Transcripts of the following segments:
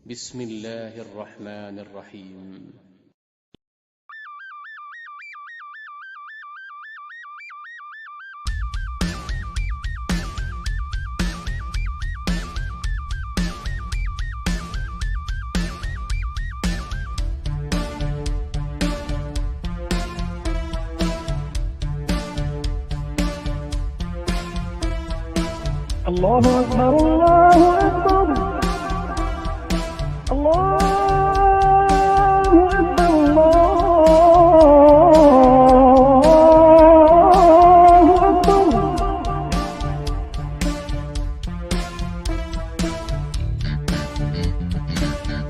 بسم الله الرحمن الرحيم. الله أكبر الله أكبر الله أكبر الله أكبر.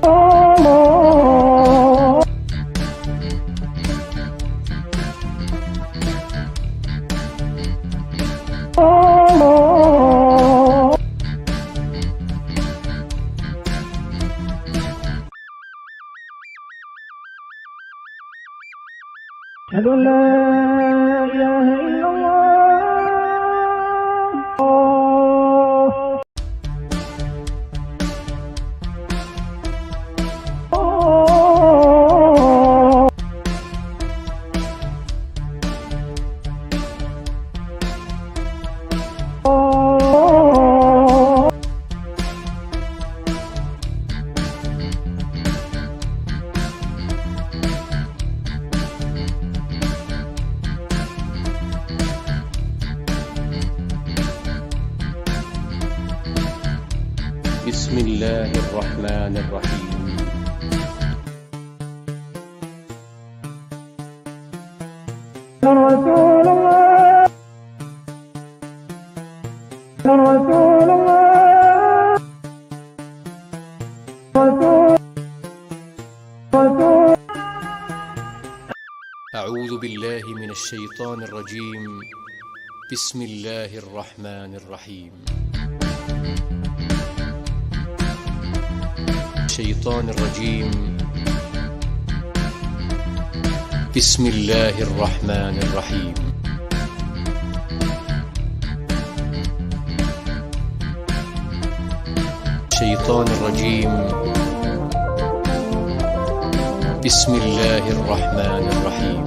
الله الله أشهد أن لا إله إلا الله. بسم الله الرحمن الرحيم. رسول الله رسول الله رسول. أعوذ بالله من الشيطان الرجيم. بسم الله الرحمن الرحيم. الشيطان الرجيم. بسم الله الرحمن الرحيم. الشيطان الرجيم. بسم الله الرحمن الرحيم.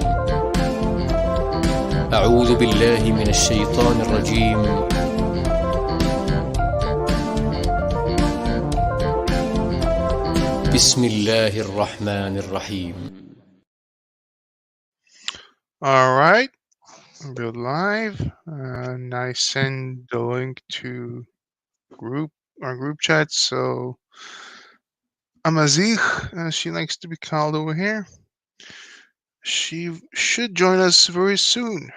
أعوذ بالله من الشيطان الرجيم. بسم الله الرحمن الرحيم. All right, we're live, and I send the link to our group chat. So Amazigh, as she likes to be called over here, she should join us very soon.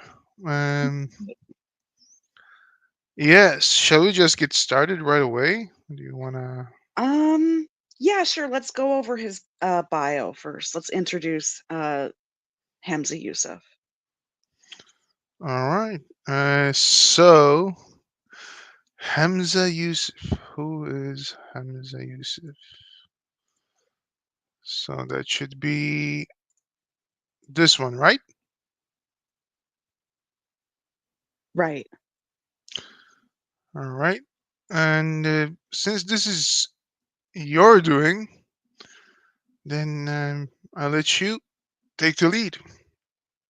Yes, shall we just get started right away? Do you wanna? Yeah, sure. Let's go over his bio first. Let's introduce Hamza Yusuf. All right. So Hamza Yusuf. Who is Hamza Yusuf? So that should be this one, right? Right. All right. And since this is your doing, then I'll let you take the lead.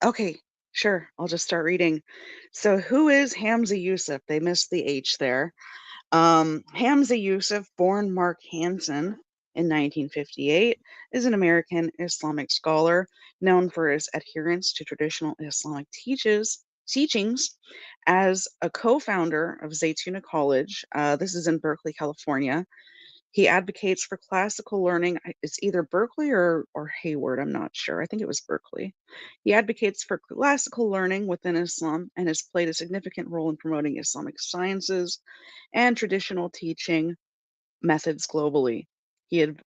Okay, sure. I'll just start reading. So, who is Hamza Yusuf? They missed the H there. Hamza Yusuf, born Mark Hansen in 1958, is an American Islamic scholar known for his adherence to traditional Islamic teachings. As a co-founder of Zaytuna College, this is in Berkeley, California. He advocates for classical learning. It's either Berkeley or Hayward. I'm not sure. I think it was Berkeley. He advocates for classical learning within Islam and has played a significant role in promoting Islamic sciences and traditional teaching methods globally. He had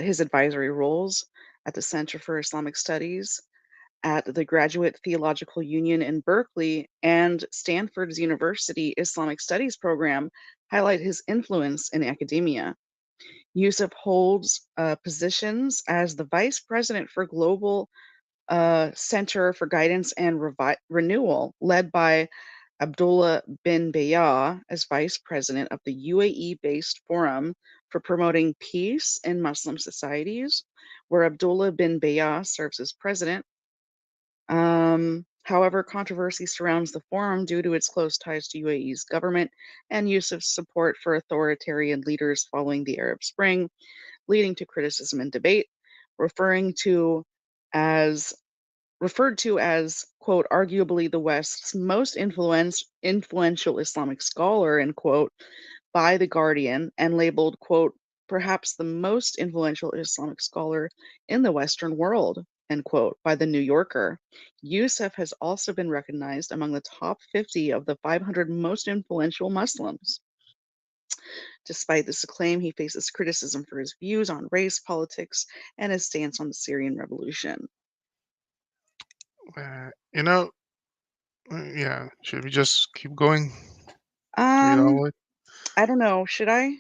his advisory roles at the Center for Islamic Studies, at the Graduate Theological Union in Berkeley, and Stanford's University Islamic Studies program highlight his influence in academia. Yusuf holds positions as the Vice President for Global Center for Guidance and Renewal, led by Abdullah bin Bayah as Vice President of the UAE-based Forum for promoting peace in Muslim societies, where Abdullah bin Bayah serves as president. However, controversy surrounds the forum due to its close ties to UAE's government and Yusuf's support for authoritarian leaders following the Arab Spring, leading to criticism and debate, referring to as referred to as, quote, arguably the West's most influential Islamic scholar, end quote, by The Guardian, and labeled, quote, perhaps the most influential Islamic scholar in the Western world, end quote, by The New Yorker. Yusuf has also been recognized among the top 50 of the 500 most influential Muslims. Despite this acclaim, he faces criticism for his views on race, politics, and his stance on the Syrian revolution. You know, yeah. Should we just keep going? Read Um, all it. I don't know. Should I?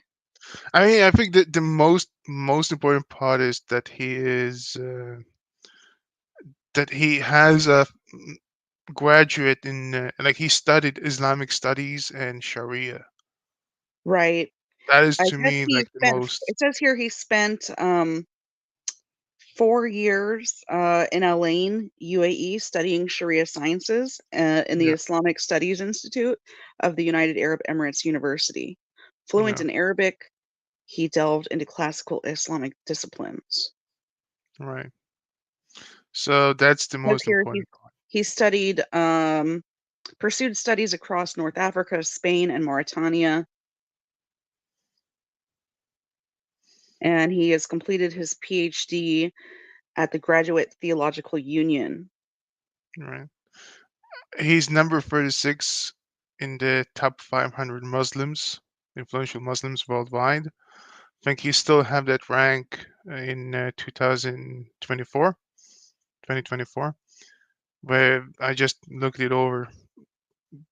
I mean, I think that the most important part is that he has a graduate in like he studied Islamic studies and Sharia. Right. That is I to guess me he like the spent. most. It says here he spent 4 years in Al Ain, UAE, studying Sharia sciences in the Yeah, Islamic Studies Institute of the United Arab Emirates University. Fluent yeah, in Arabic, he delved into classical Islamic disciplines. right. So that's the It says most here important part. he studied pursued studies across North Africa, Spain, and Mauritania. And he has completed his PhD at the Graduate Theological Union. Right. He's number 36 in the top 500 Muslims, influential Muslims worldwide. I think he still have that rank in 2024, where I just looked it over.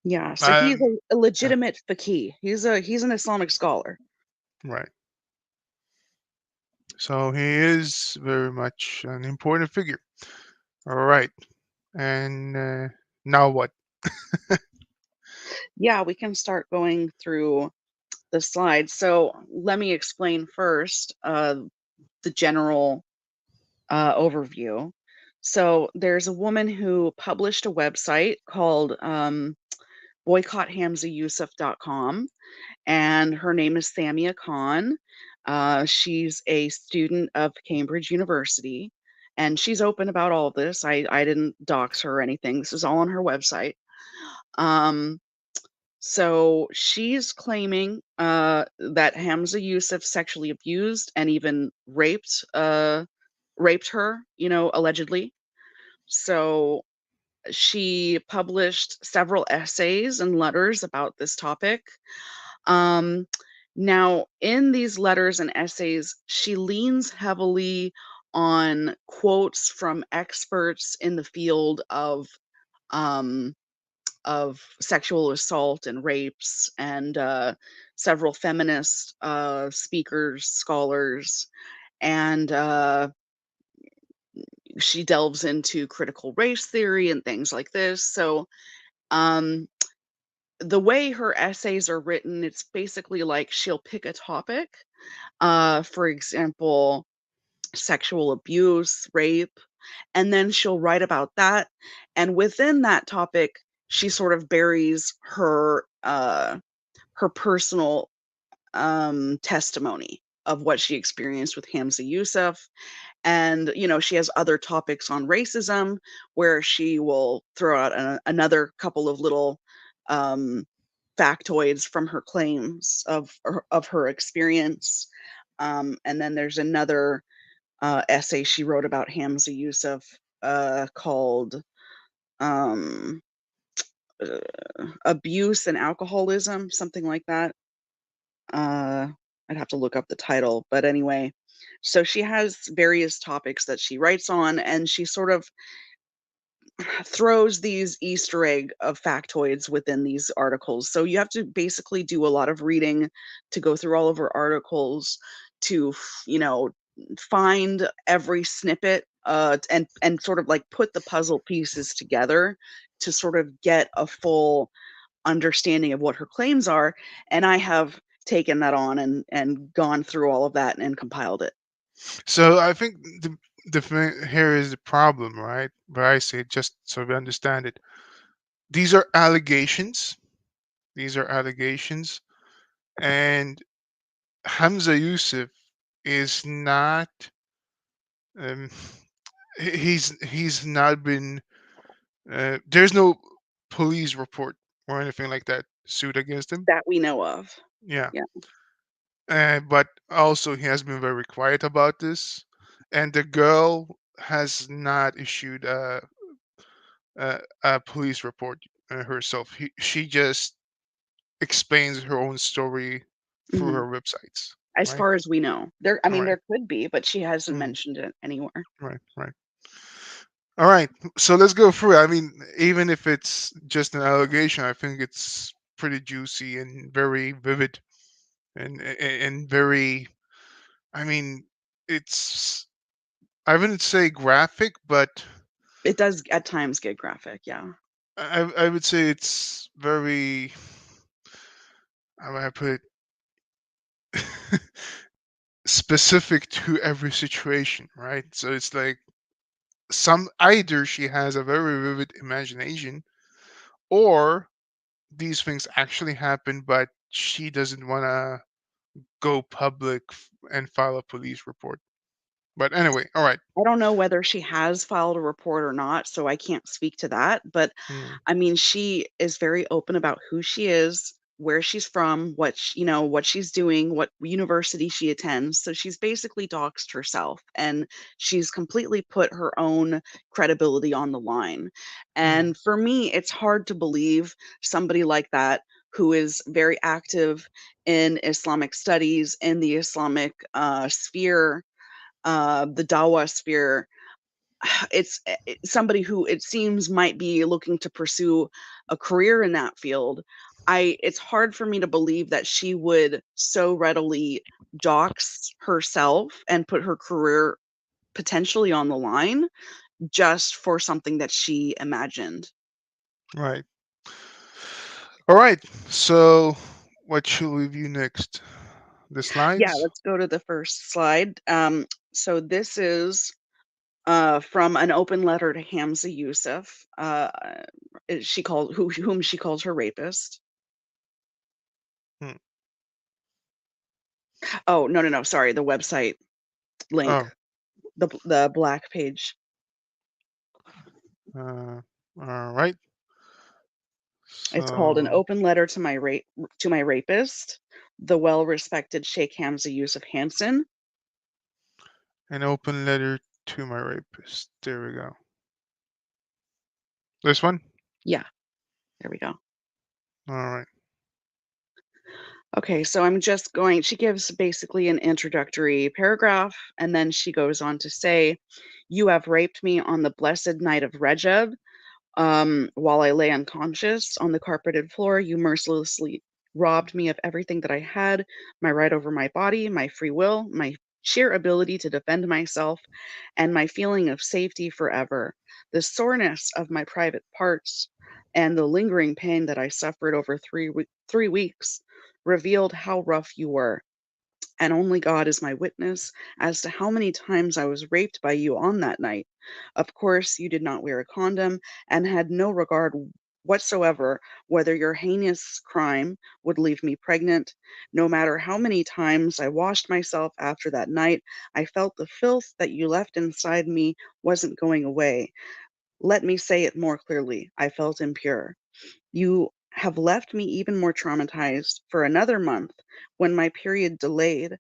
Yeah, so he's Um, a legitimate faqih. He's an Islamic scholar. right. So he is very much an important figure. All right. And now what? Yeah, we can start going through the slides. So let me explain first the general overview. So there's a woman who published a website called boycotthamzayusuf.com, and her name is Samia Khan. She's a student of Cambridge University, and she's open about all this. I didn't dox her or anything. This is all on her website. Um, so she's claiming that Hamza Yusuf sexually abused and even raped her, allegedly. So she published several essays and letters about this topic. Um, Now, in these letters and essays, she leans heavily on quotes from experts in the field um, of sexual assault and rapes, and several feminist speakers, scholars, and she delves into critical race theory and things like this. So, um, the way her essays are written, it's basically like she'll pick a topic, for example, sexual abuse, rape, and then she'll write about that. And within that topic, she sort of buries her personal testimony of what she experienced with Hamza Yusuf. And, she has other topics on racism where she will throw out another couple of little um, factoids from her claims of her experience. And then there's another essay she wrote about Hamza Yusuf called um, uh, Abuse and Alcoholism, something like that. Uh, I'd have to look up the title, but anyway, so she has various topics that she writes on, and she sort of throws these Easter egg of factoids within these articles. So you have to basically do a lot of reading to go through all of her articles to, find every snippet and sort of like put the puzzle pieces together to sort of get a full understanding of what her claims are. And I have taken that on and gone through all of that and compiled it. So I think here is the problem, right? But I say, just so we understand it, these are allegations. These are allegations, and Hamza Yusuf is not. Um, he's not been. There's no police report or anything like that suit against him. That we know of. Yeah, Yeah. but also he has been very quiet about this, and the girl has not issued a police report herself. She just explains her own story through Mhm. her websites. As Right. far as we know. I All mean, right. there could be, but she hasn't Mm, mentioned it anywhere. right. Right. All right. So let's go through it. I mean, even if it's just an allegation, I think it's pretty juicy and very vivid and very. I mean, it's. I wouldn't say graphic, but It does at times get graphic, yeah. I would say it's very. How would I put it? Specific to every situation, right? So it's like either she has a very vivid imagination, or these things actually happen, but she doesn't want to go public and file a police report. But anyway, all right. I don't know whether she has filed a report or not, so I can't speak to that, but Mm, I mean, she is very open about who she is, where she's from, what she's doing, what university she attends. So she's basically doxed herself and she's completely put her own credibility on the line. mm, And for me, it's hard to believe somebody like that who is very active in Islamic studies, in the Islamic sphere, the Dawa sphere, somebody who it seems might be looking to pursue a career in that field. It's hard for me to believe that she would so readily dox herself and put her career potentially on the line just for something that she imagined. right. All right. So what should we view next? The Yeah, slides? let's go to the first slide. So this is from an open letter to Hamza Yusuf. Whom she calls her rapist. Hmm. Oh, no, no, no, sorry, the website link, Oh, the black page. all right. It's called An So Open Letter to My Rapist, the well-respected Sheikh Hamza Yusuf Hansen. an open letter to my rapist. There we go. This one? Yeah, there we go. All right. Okay, so she gives basically an introductory paragraph, and then she goes on to say, "You have raped me on the blessed night of Rejab. While I lay unconscious on the carpeted floor, you mercilessly robbed me of everything that I had, my right over my body, my free will, my sheer ability to defend myself, and my feeling of safety forever. The soreness of my private parts and the lingering pain that I suffered over 3 weeks revealed how rough you were. And only God is my witness as to how many times I was raped by you on that night. Of course, you did not wear a condom and had no regard whatsoever whether your heinous crime would leave me pregnant. No matter how many times I washed myself after that night, I felt the filth that you left inside me wasn't going away. Let me say it more clearly. I felt impure. You have left me even more traumatized for another month when my period delayed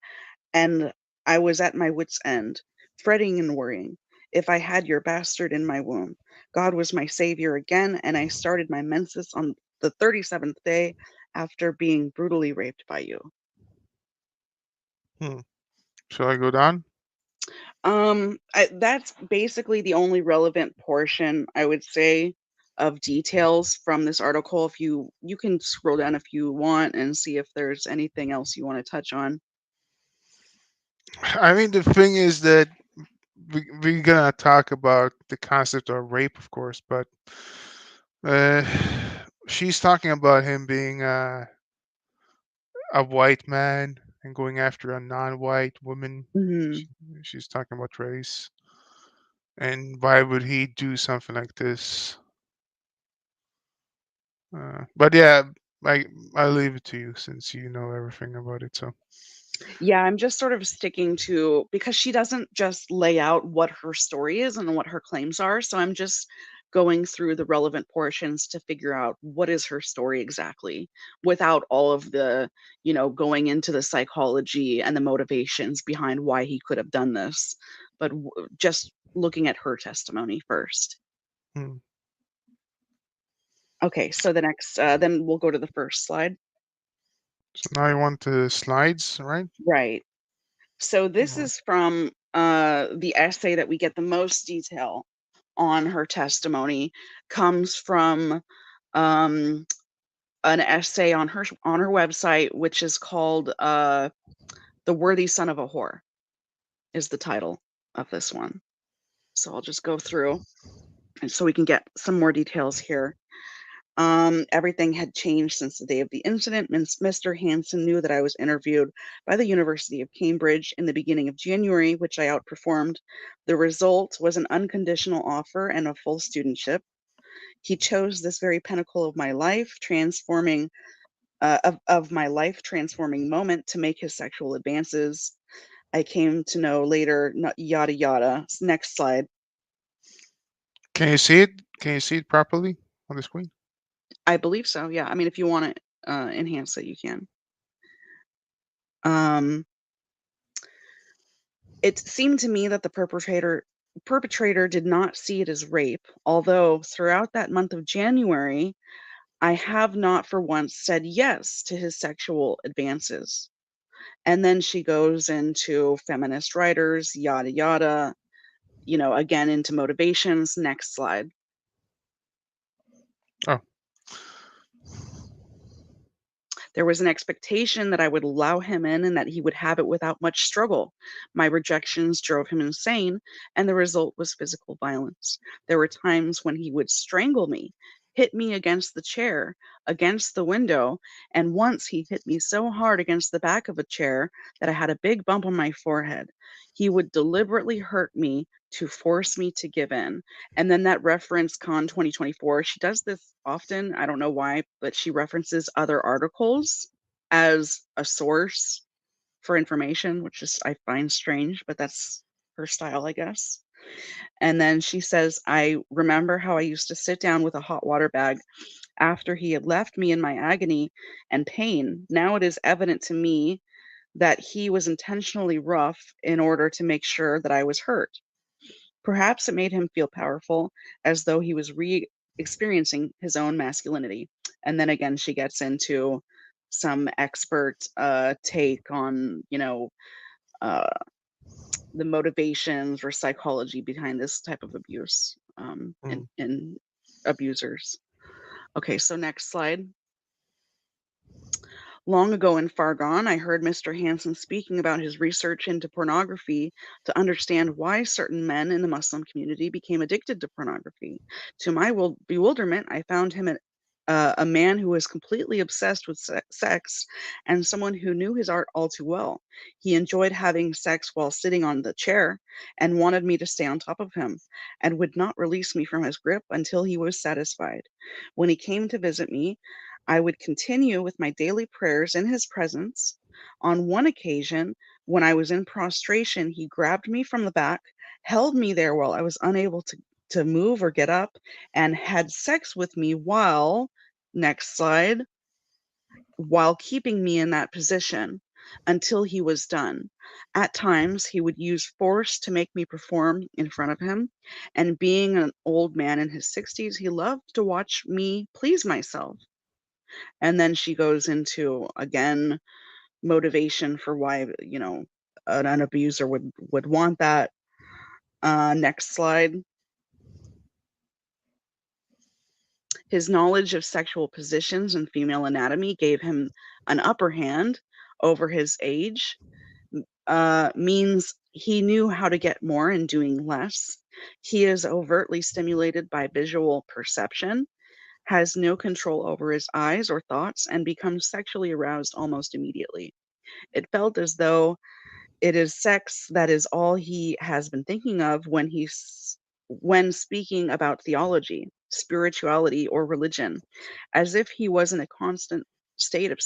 and I was at my wits' end, fretting and worrying. If I had your bastard in my womb, God was my savior again, and I started my menses on the 37th day after being brutally raped by you." Hmm. Shall I go down? That's basically the only relevant portion I would say of details from this article. If you can scroll down if you want and see if there's anything else you want to touch on. I mean, the thing is that we're gonna talk about the concept of rape, of course, but uh, she's talking about him being a white man and going after a non-white woman. Mhm. She's talking about race. And why would he do something like this? But yeah, I leave it to you since you know everything about it. So Yeah, I'm just sort of sticking to because she doesn't just lay out what her story is and what her claims are, so I'm just going through the relevant portions to figure out what is her story exactly, without all of the, going into the psychology and the motivations behind why he could have done this, but just looking at her testimony first. hmm. Okay, so the next, then we'll go to the first slide. So now you want the slides, right? Right. So this Alright. is from the essay that we get the most detail on her testimony comes from um, an essay on her website, which is called "The Worthy Son of a Whore," is the title of this one. So I'll just go through, and so we can get some more details here. Everything had changed since the day of the incident. Mr. Hansen knew that I was interviewed by the University of Cambridge in the beginning of January, which I outperformed. The result was an unconditional offer and a full studentship. He chose this very pinnacle of my life, transforming of my life transforming moment to make his sexual advances. I came to know later, yada yada. Next slide. Can you see it? Can you see it properly on the screen? I believe so. Yeah. I mean, if you want to enhance it, you can. Um, It seemed to me that the perpetrator did not see it as rape, although throughout that month of January, I have not for once said yes to his sexual advances. And then she goes into feminist writers, yada yada, again into motivations. Next slide. Oh, There was an expectation that I would allow him in and that he would have it without much struggle. My rejections drove him insane, and the result was physical violence. There were times when he would strangle me, hit me against the chair, against the window, and once he hit me so hard against the back of a chair that I had a big bump on my forehead. He would deliberately hurt me to force me to give in. And then that reference Con 2024, she does this often. I don't know why, but she references other articles as a source for information, which is I find strange, but that's her style, I guess. And then she says, I remember how I used to sit down with a hot water bag after he had left me in my agony and pain. Now it is evident to me that he was intentionally rough in order to make sure that I was hurt. Perhaps it made him feel powerful, as though he was experiencing his own masculinity. And then again, she gets into some expert take on, uh, the motivations or psychology behind this type of abuse mm. in abusers. Okay, so next slide. Long ago and far gone, I heard Mr. Hansen speaking about his research into pornography to understand why certain men in the Muslim community became addicted to pornography. To my bewilderment, I found him a man who was completely obsessed with sex and someone who knew his art all too well. He enjoyed having sex while sitting on the chair and wanted me to stay on top of him and would not release me from his grip until he was satisfied. When he came to visit me, I would continue with my daily prayers in his presence. On one occasion, when I was in prostration, he grabbed me from the back, held me there while I was unable to move or get up, and had sex with me next slide, while keeping me in that position until he was done. At times, he would use force to make me perform in front of him, and being an old man in his 60s, he loved to watch me please myself. And then she goes into, again, motivation for why, an abuser would want that. Next slide. His knowledge of sexual positions and female anatomy gave him an upper hand over his age, means he knew how to get more in doing less. He is overtly stimulated by visual perception, has no control over his eyes or thoughts, and becomes sexually aroused almost immediately. It felt as though it is sex that is all he has been thinking of when speaking about theology, spirituality, or religion, as if he was in a constant state of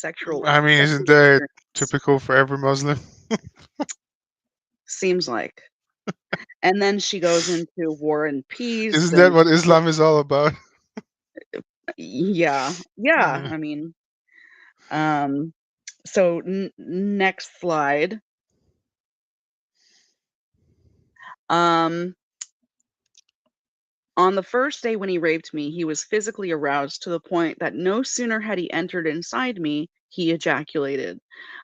I mean, isn't sexual that experience. typical for every Muslim? Seems like. And then she goes into War and Peace Isn't that and what Islam is all about? yeah, yeah. Yeah. I mean, um, so next slide. Um, On the first day when he raped me, he was physically aroused to the point that no sooner had he entered inside me, he ejaculated.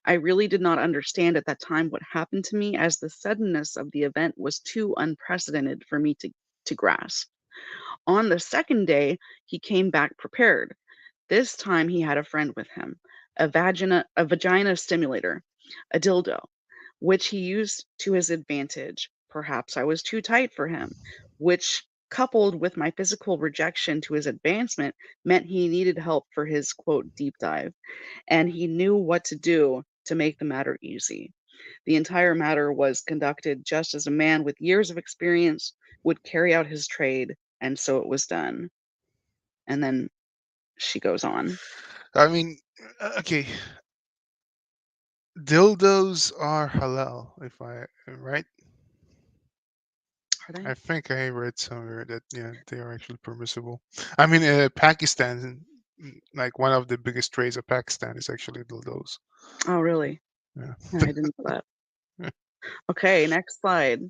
I really did not understand at that time what happened to me, as the suddenness of the event was too unprecedented for me to grasp. On the second day, he came back prepared. This time he had a friend with him, a vagina stimulator, a dildo, which he used to his advantage. Perhaps I was too tight for him, which, coupled with my physical rejection to his advancement, meant he needed help for his quote deep dive, and he knew what to do to make the matter easy. The entire matter was conducted just as a man with years of experience would carry out his trade, and so it was done. And then she goes on. I mean, okay, dildos are halal, if I am right. Are they? I think I read somewhere that yeah, they are actually permissible. I mean, Pakistan, like one of the biggest trades of Pakistan is actually dildos. Oh, really? Yeah. Yeah, I didn't know that. Okay, next slide.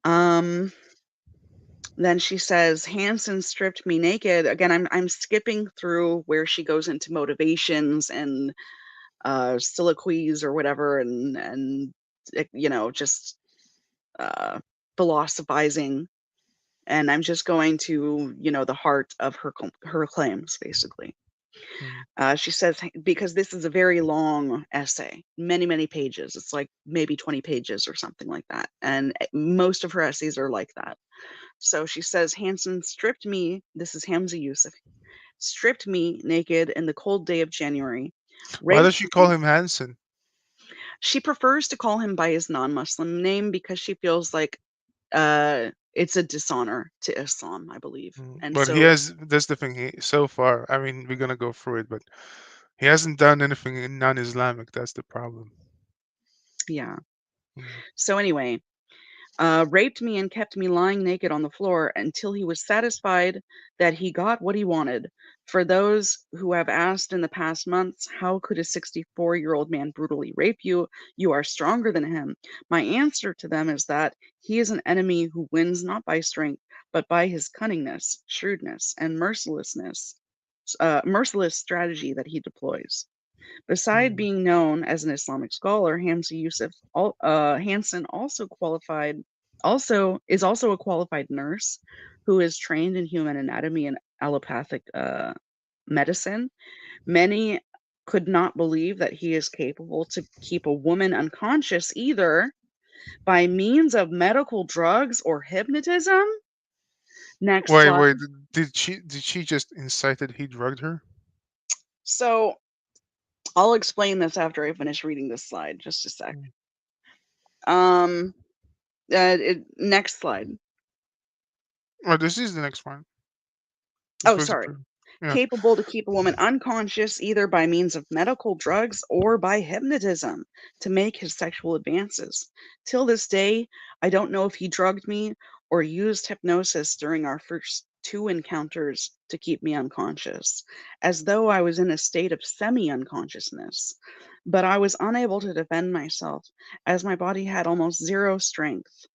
Um, then she says, Hanson stripped me naked. Again, I'm skipping through where she goes into motivations and soliloquies or whatever, and just uh, philosophizing, and I'm just going to the heart of her claims, basically. Hmm. She says, because this is a very long essay, many, many pages. It's like maybe 20 pages or something like that. And most of her essays are like that. So she says, Hanson stripped me, this is Hamza Yusuf, stripped me naked in the cold day of January, Why does raped she call me. him Hanson? She prefers to call him by his non Muslim name because she feels like it's a dishonor to Islam, I believe. And But he so, has. That's the thing. So far, I mean, we're gonna go through it, but he hasn't done anything non-Islamic. That's the problem. yeah. Mm. So, anyway, raped me and kept me lying naked on the floor until he was satisfied that he got what he wanted. For those who have asked in the past months, how could a 64-year-old man brutally rape you? You are stronger than him. My answer to them is that he is an enemy who wins not by strength, but by his cunningness, shrewdness, and merciless strategy that he deploys. Beside Mm. being known as an Islamic scholar, Hamza Yusuf Hansen also is also a qualified nurse who is trained in human anatomy and allopathic medicine. Many could not believe that he is capable to keep a woman unconscious either by means of medical drugs or hypnotism. Next Wait, slide. wait. Did she just incited he drugged her? So I'll explain this after I finish reading this slide. Just a sec. Mm. Um, next slide. Oh, this is the next one. This Oh, was the sorry. yeah. Capable to keep a woman unconscious either by means of medical drugs or by hypnotism to make his sexual advances. Till this day, I don't know if he drugged me or used hypnosis during our first two encounters to keep me unconscious, as though I was in a state of semi unconsciousness. But I was unable to defend myself, as my body had almost zero strength.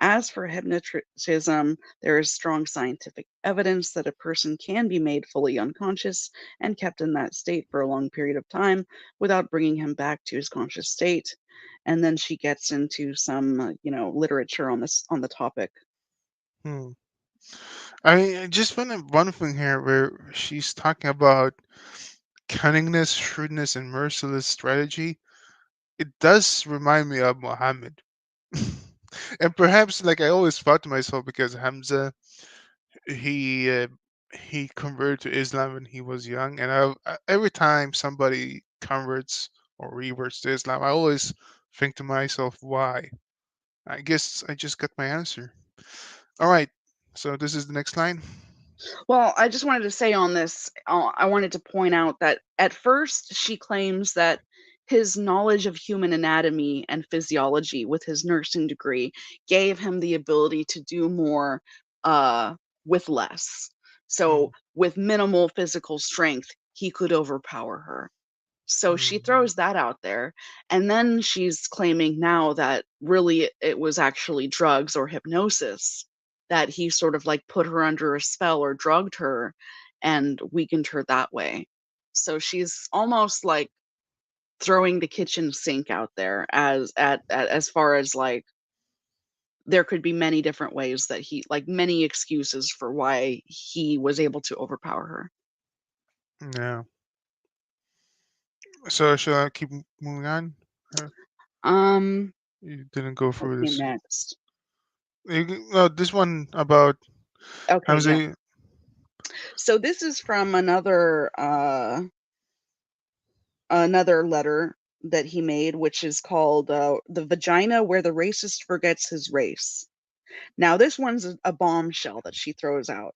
As for hypnotism, there is strong scientific evidence that a person can be made fully unconscious and kept in that state for a long period of time without bringing him back to his conscious state. And then she gets into some, literature on the topic. Hmm. I mean, I just found one thing here where she's talking about cunningness, shrewdness, and merciless strategy. It does remind me of Muhammad. And perhaps, like I always thought to myself, because Hamza, he he converted to Islam when he was young, and every time somebody converts or reverts to Islam, I always think to myself, why? I guess I just got my answer. All right, so this is the next line. Well, I just wanted to say on this, I wanted to point out that at first she claims that his knowledge of human anatomy and physiology with his nursing degree gave him the ability to do more uh, with less. So, with minimal physical strength, he could overpower her. So she throws that out there. And then she's claiming now that really it was actually drugs or hypnosis, that he sort of like put her under a spell or drugged her and weakened her that way. So she's almost like throwing the kitchen sink out there as far as like there could be many different ways that he like many excuses for why he was able to overpower her. Yeah. So should I keep moving on? Um, You didn't go what through came this. next? No, this one about Okay, yeah. Hamza. So this is from another letter that he made, which is called "The Vagina Where the Racist Forgets His Race." Now, this one's a bombshell that she throws out.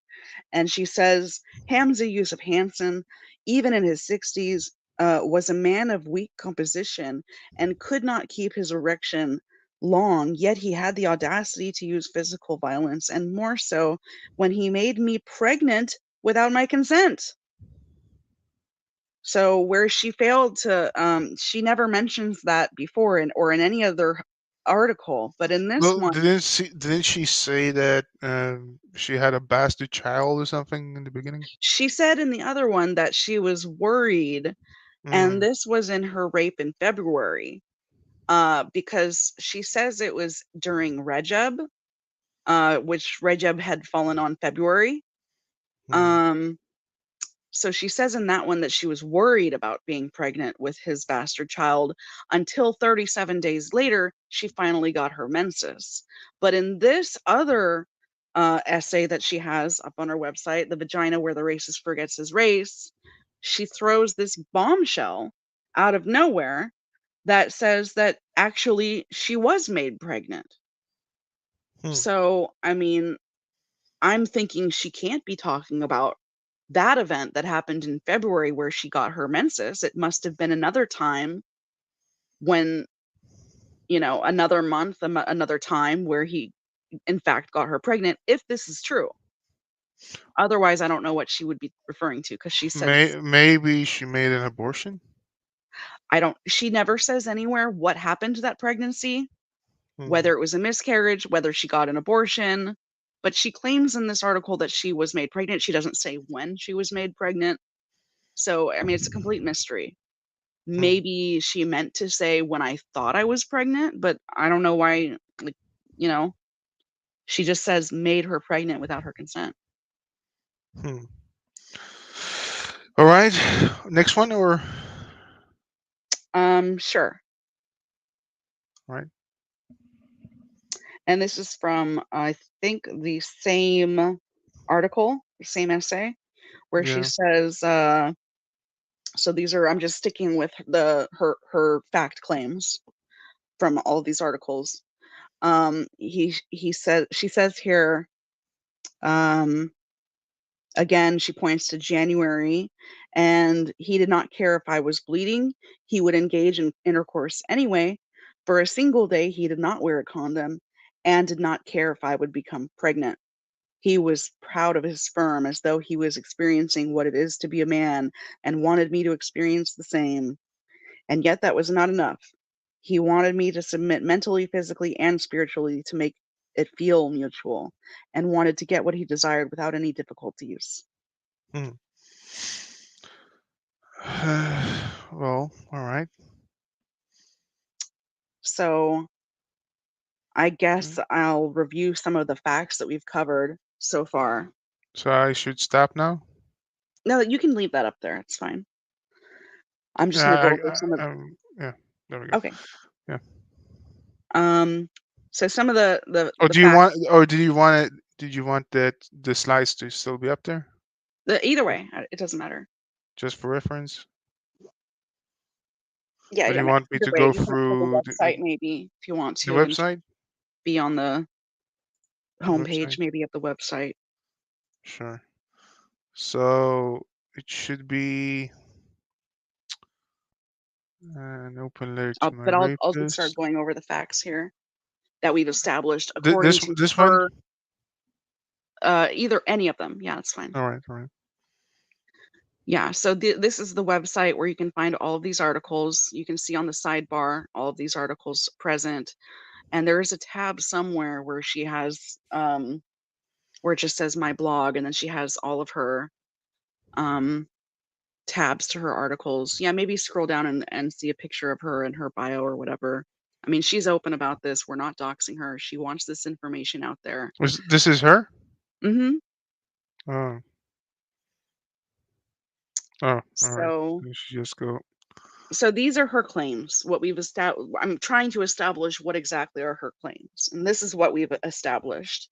And she says, Hamza Yusuf Hansen, even in his 60s, was a man of weak composition and could not keep his erection long, yet he had the audacity to use physical violence, and more so when he made me pregnant without my consent. So where she failed to, she never mentions that before or in any other article, but in this Well, one, didn't she say that she had a bastard child or something in the beginning? she said in the other one that she was worried, and Mm, this was in her rape in February, because she says it was during Rejab, which Rejab had fallen on February. mm, Um, So she says in that one that she was worried about being pregnant with his bastard child until 37 days later, she finally got her menses. But in this other essay that she has up on her website, The Vagina Where the Racist Forgets His Race, she throws this bombshell out of nowhere that says that actually she was made pregnant. hmm. So, I mean, I'm thinking she can't be talking about that event that happened in February where she got her menses. It must have been another time when, another month, another time where he, in fact, got her pregnant, if this is true. Otherwise, I don't know what she would be referring to because she says, Maybe she made an abortion. she never says anywhere what happened to that pregnancy, Hmm, whether it was a miscarriage, whether she got an abortion. But she claims in this article that she was made pregnant. She doesn't say when she was made pregnant. So, I mean, it's a complete mystery. hmm, Maybe she meant to say when I thought I was pregnant, but I don't know why, like, you know, she just says made her pregnant without her consent. hmm. All right, next one or Sure. all right? And this is from, I think, the same article, the same essay, where she Yeah. says, so these are, I'm just sticking with her fact claims from all of these articles. He said, she says here, um, again, she points to January, and he did not care if I was bleeding. He would engage in intercourse anyway. For a single day, he did not wear a condom and did not care if I would become pregnant. He was proud of his sperm as though he was experiencing what it is to be a man and wanted me to experience the same. And yet, that was not enough. He wanted me to submit mentally, physically, and spiritually to make it feel mutual, and wanted to get what he desired without any difficulties. Hmm. Well, all right. So I guess Okay. I'll review some of the facts that we've covered so far. So I should stop now. No, you can leave that up there. It's fine. I'm just Yeah, going to go over some of. yeah. There we go. Okay. Yeah. Um. So some of the Or the do you facts. want? Or did you want it? Did you want that the slides to still be up there? Either way, it doesn't matter. Just for reference? Yeah, Or do yeah. you want me Either to way, go you can look at the through website maybe if you want the to, and website? be on the The website? homepage maybe of the website. Sure. So it should be an open letter to my But I'll just start rapist. going over the facts here that we've established according to This one? her. Either any of them. Yeah, that's fine. All right, all right. Yeah, so this is the website where you can find all of these articles. You can see on the sidebar all of these articles present, and there is a tab somewhere where she has where it just says my blog, and then she has all of her tabs to her articles. Yeah, maybe scroll down and see a picture of her in her bio or whatever. I mean, she's open about this. We're not doxing her. She wants this information out there. This is her? Mhm. Oh. Oh, all right. So We should just go. so these are her claims. What we've established, I'm trying to establish what exactly are her claims. And this is what we've established.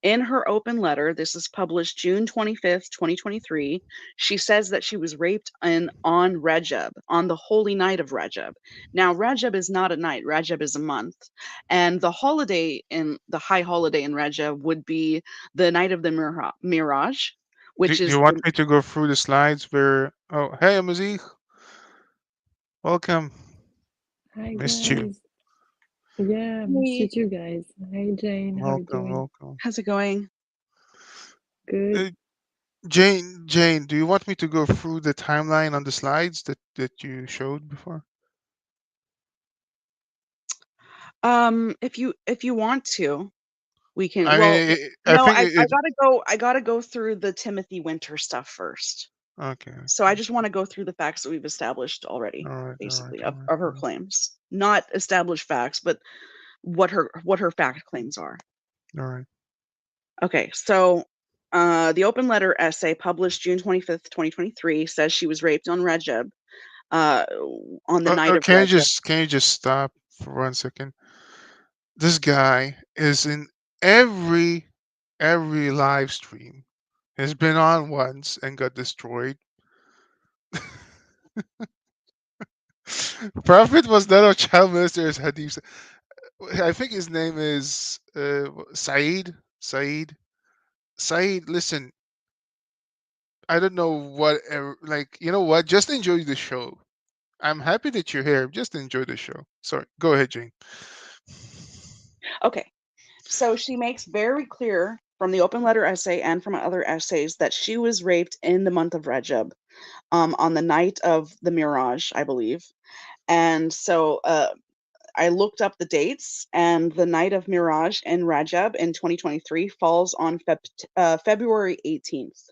In her open letter, this is published June 25th, 2023, she says that she was raped on Rajab, on the holy night of Rajab. Now, Rajab is not a night, Rajab is a month. And the high holiday in Rajab would be the night of the Miraj, Do which you is want me to go through the slides where? Oh, hey, Amazigh. Welcome. Hi Missed you. guys. Yeah, miss you too guys. Hi Jane, how are you Welcome, doing? welcome. how's it going? Good. Jane, do you want me to go through the timeline on the slides that you showed before? If you want to, we can. I Well, mean, I no, think I gotta go. I gotta go through the Timothy Winter stuff first. okay. So I just want to go through the facts that we've established already, All right, all right, basically, all of, right, of her all right. claims. Not established facts, but what her fact claims are. All right. Okay, so the open letter essay published June 25th, 2023 says she was raped on Rajab, on the night of Rajab. Can you just stop for 1 second? This guy is in every live stream. Has been on once and got destroyed. Prophet was not of child ministers Hadith. I think his name is Saeed. Saeed, listen, I don't know what, like, you know what? Just enjoy the show. I'm happy that you're here. Just enjoy the show. Sorry. Go ahead, Jane. Okay, so she makes very clear from the open letter essay and from other essays that she was raped in the month of Rajab, on the night of the Miraj, I believe. And so I looked up the dates, and the night of Miraj in Rajab in 2023 falls on February 18th.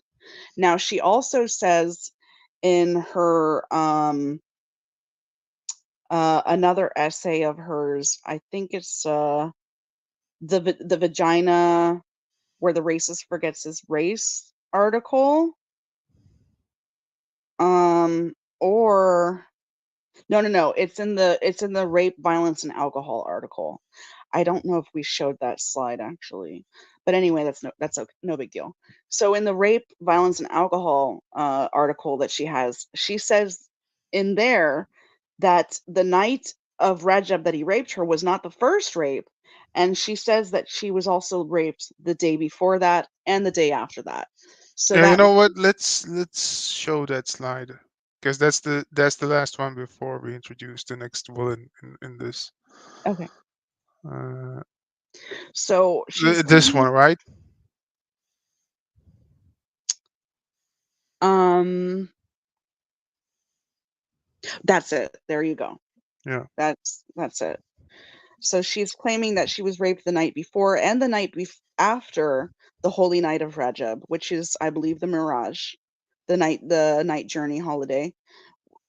Now, she also says in her another essay of hers, I think it's the vagina where the racist forgets his race article, or no, it's in the rape, violence, and alcohol article. I don't know if we showed that slide actually, but anyway, that's okay, no big deal. So in the rape, violence, and alcohol article that she has, she says in there that the night of Rajab that he raped her was not the first rape, and she says that she was also raped the day before that and the day after that. So Yeah, you that know what? Let's show that slide because that's the last one before we introduce the next villain in this. okay. Uh, So she's this claiming, one, right? um that's it. There you go. Yeah. That's it. So she's claiming that she was raped the night before and the night after the holy night of Rajab, which is, I believe, the Miraj, the night journey holiday,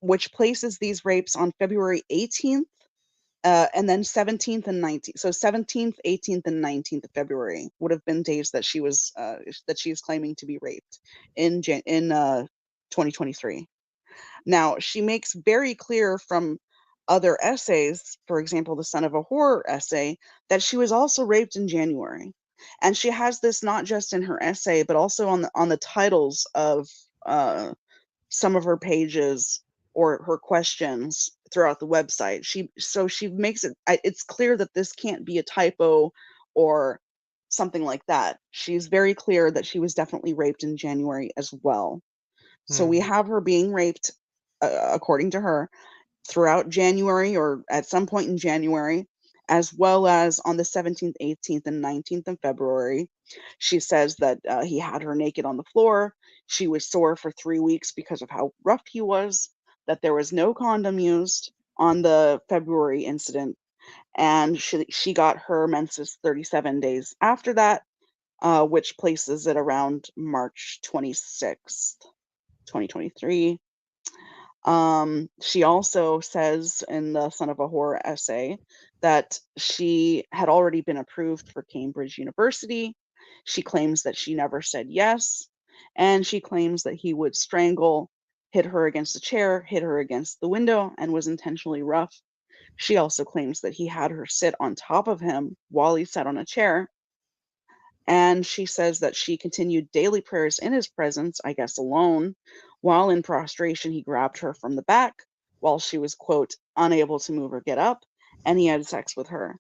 which places these rapes on February 18th, and then 17th and 19th. So 17th, 18th, and 19th of February would have been days that she's claiming to be raped in 2023. Now, she makes very clear from other essays, for example, the Son of a Whore essay, that she was also raped in January. And she has this not just in her essay, but also on the titles of some of her pages or her questions throughout the website. She makes it's clear that this can't be a typo or something like that. She's very clear that she was definitely raped in January as well. So we have her being raped, according to her, throughout January or at some point in January, as well as on the 17th, 18th, and 19th of February. She says that he had her naked on the floor. She was sore for 3 weeks because of how rough he was, that there was no condom used on the February incident, and she got her menses 37 days after that, which places it around March 26th, 2023. She also says in the Son of a Whore essay that she had already been approved for Cambridge University. She claims that she never said yes, and she claims that he would strangle, hit her against a chair, hit her against the window, and was intentionally rough. She also claims that he had her sit on top of him while he sat on a chair. And she says that she continued daily prayers in his presence, I guess alone. While in prostration, he grabbed her from the back while she was, quote, unable to move or get up, and he had sex with her.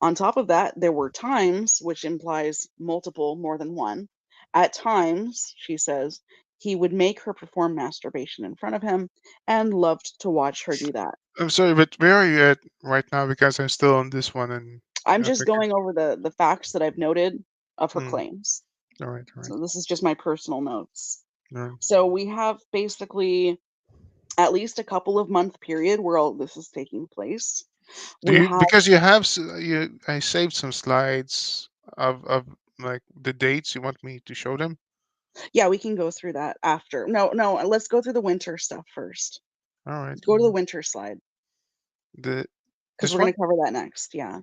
On top of that, there were times, which implies multiple, more than one. At times, she says, he would make her perform masturbation in front of him and loved to watch her do that. I'm sorry, but where are you at right now? Because I'm still on this one, and I'm I just think. going over the facts that I've noted of her Mm, claims. all right, all right, So this is just my personal notes. all right. So we have basically at least a couple of month period where all this is taking place. Do We you, have, because you have I saved some slides of like the dates. You want me to show them? yeah, we can go through that after. No, let's go through the winter stuff first. All right. Go to the winter slide The because this we're going one. to cover that next. Yeah.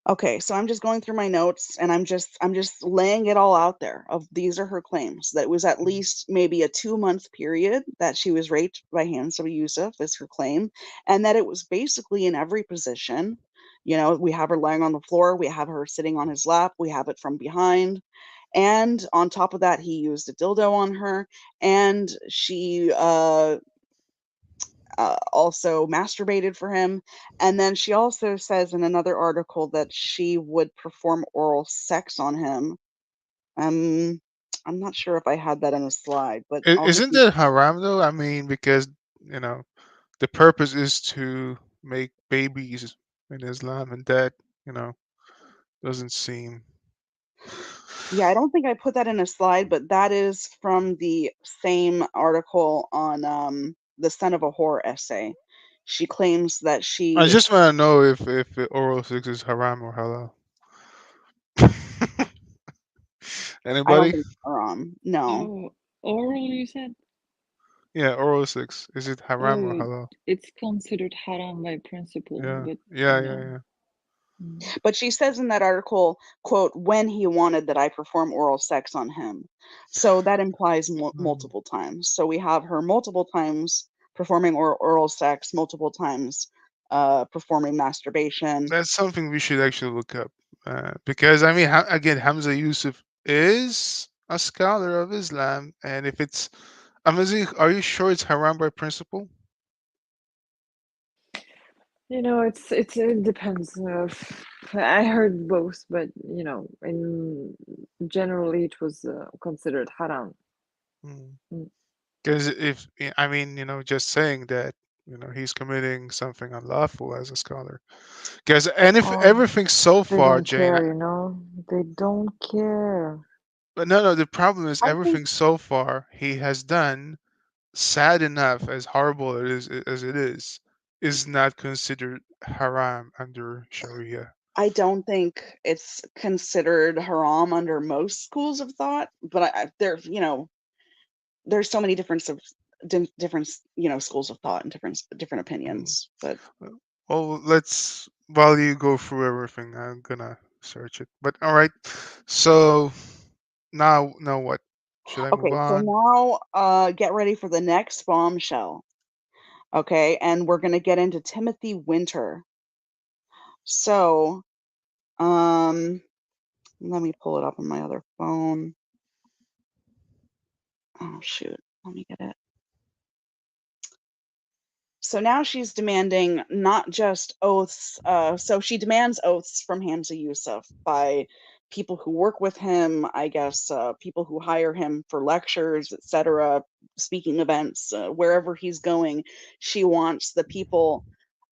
Okay, so I'm just going through my notes and I'm just laying it all out there of these are her claims. That it was at least maybe a 2-month period that she was raped by Hamza Yusuf is her claim, and that it was basically in every position. We have her lying on the floor, we have her sitting on his lap, we have it from behind, and on top of that, he used a dildo on her, and she also masturbated for him. And then she also says in another article that she would perform oral sex on him. Um, I'm not sure if I had that in a slide, but I'll give Isn't you. that haram though? I mean, because you know the purpose is to make babies in Islam, and that you know doesn't seem. Yeah, I don't think I put that in a slide, but that is from the same article on the Son of a Whore essay. She claims that I she. just want to know if oral sex is haram or halal. I don't Anybody? think no. Oh, oral, you said? Yeah, oral sex. Is it haram or Oh, halal? it's considered haram by principle, Yeah, but yeah, yeah, yeah. yeah. Mm. But she says in that article, quote, when he wanted that I perform oral sex on him. So that implies Mm. multiple times. So we have her multiple times performing oral sex, multiple times performing masturbation. That's something we should actually look up, because I mean, again, Hamza Yusuf is a scholar of Islam, and if it's, are you sure it's haram by principle? It depends. I heard both, but in generally it was considered haram. Mm. Because if I mean, just saying that, he's committing something unlawful as a scholar. Because and if Oh, everything so they far, don't Jane, care, They don't care. but no, the problem is I think everything so far he has done, sad enough, as horrible as it is not considered haram under Sharia. I don't think it's considered haram under most schools of thought, but there's so many different schools of thought and different Mm. opinions. But Well, let's while you go through everything, I'm gonna search it. But all right, so now what? Should I move okay, so on? now get ready for the next bombshell. Okay, and we're gonna get into Timothy Winter. So, um, Let me pull it up on my other phone. Oh, shoot. Let me get it. So now she's demanding not just oaths. So she demands oaths from Hamza Yusuf by people who work with him, I guess, people who hire him for lectures, etc., speaking events, wherever he's going. She wants the people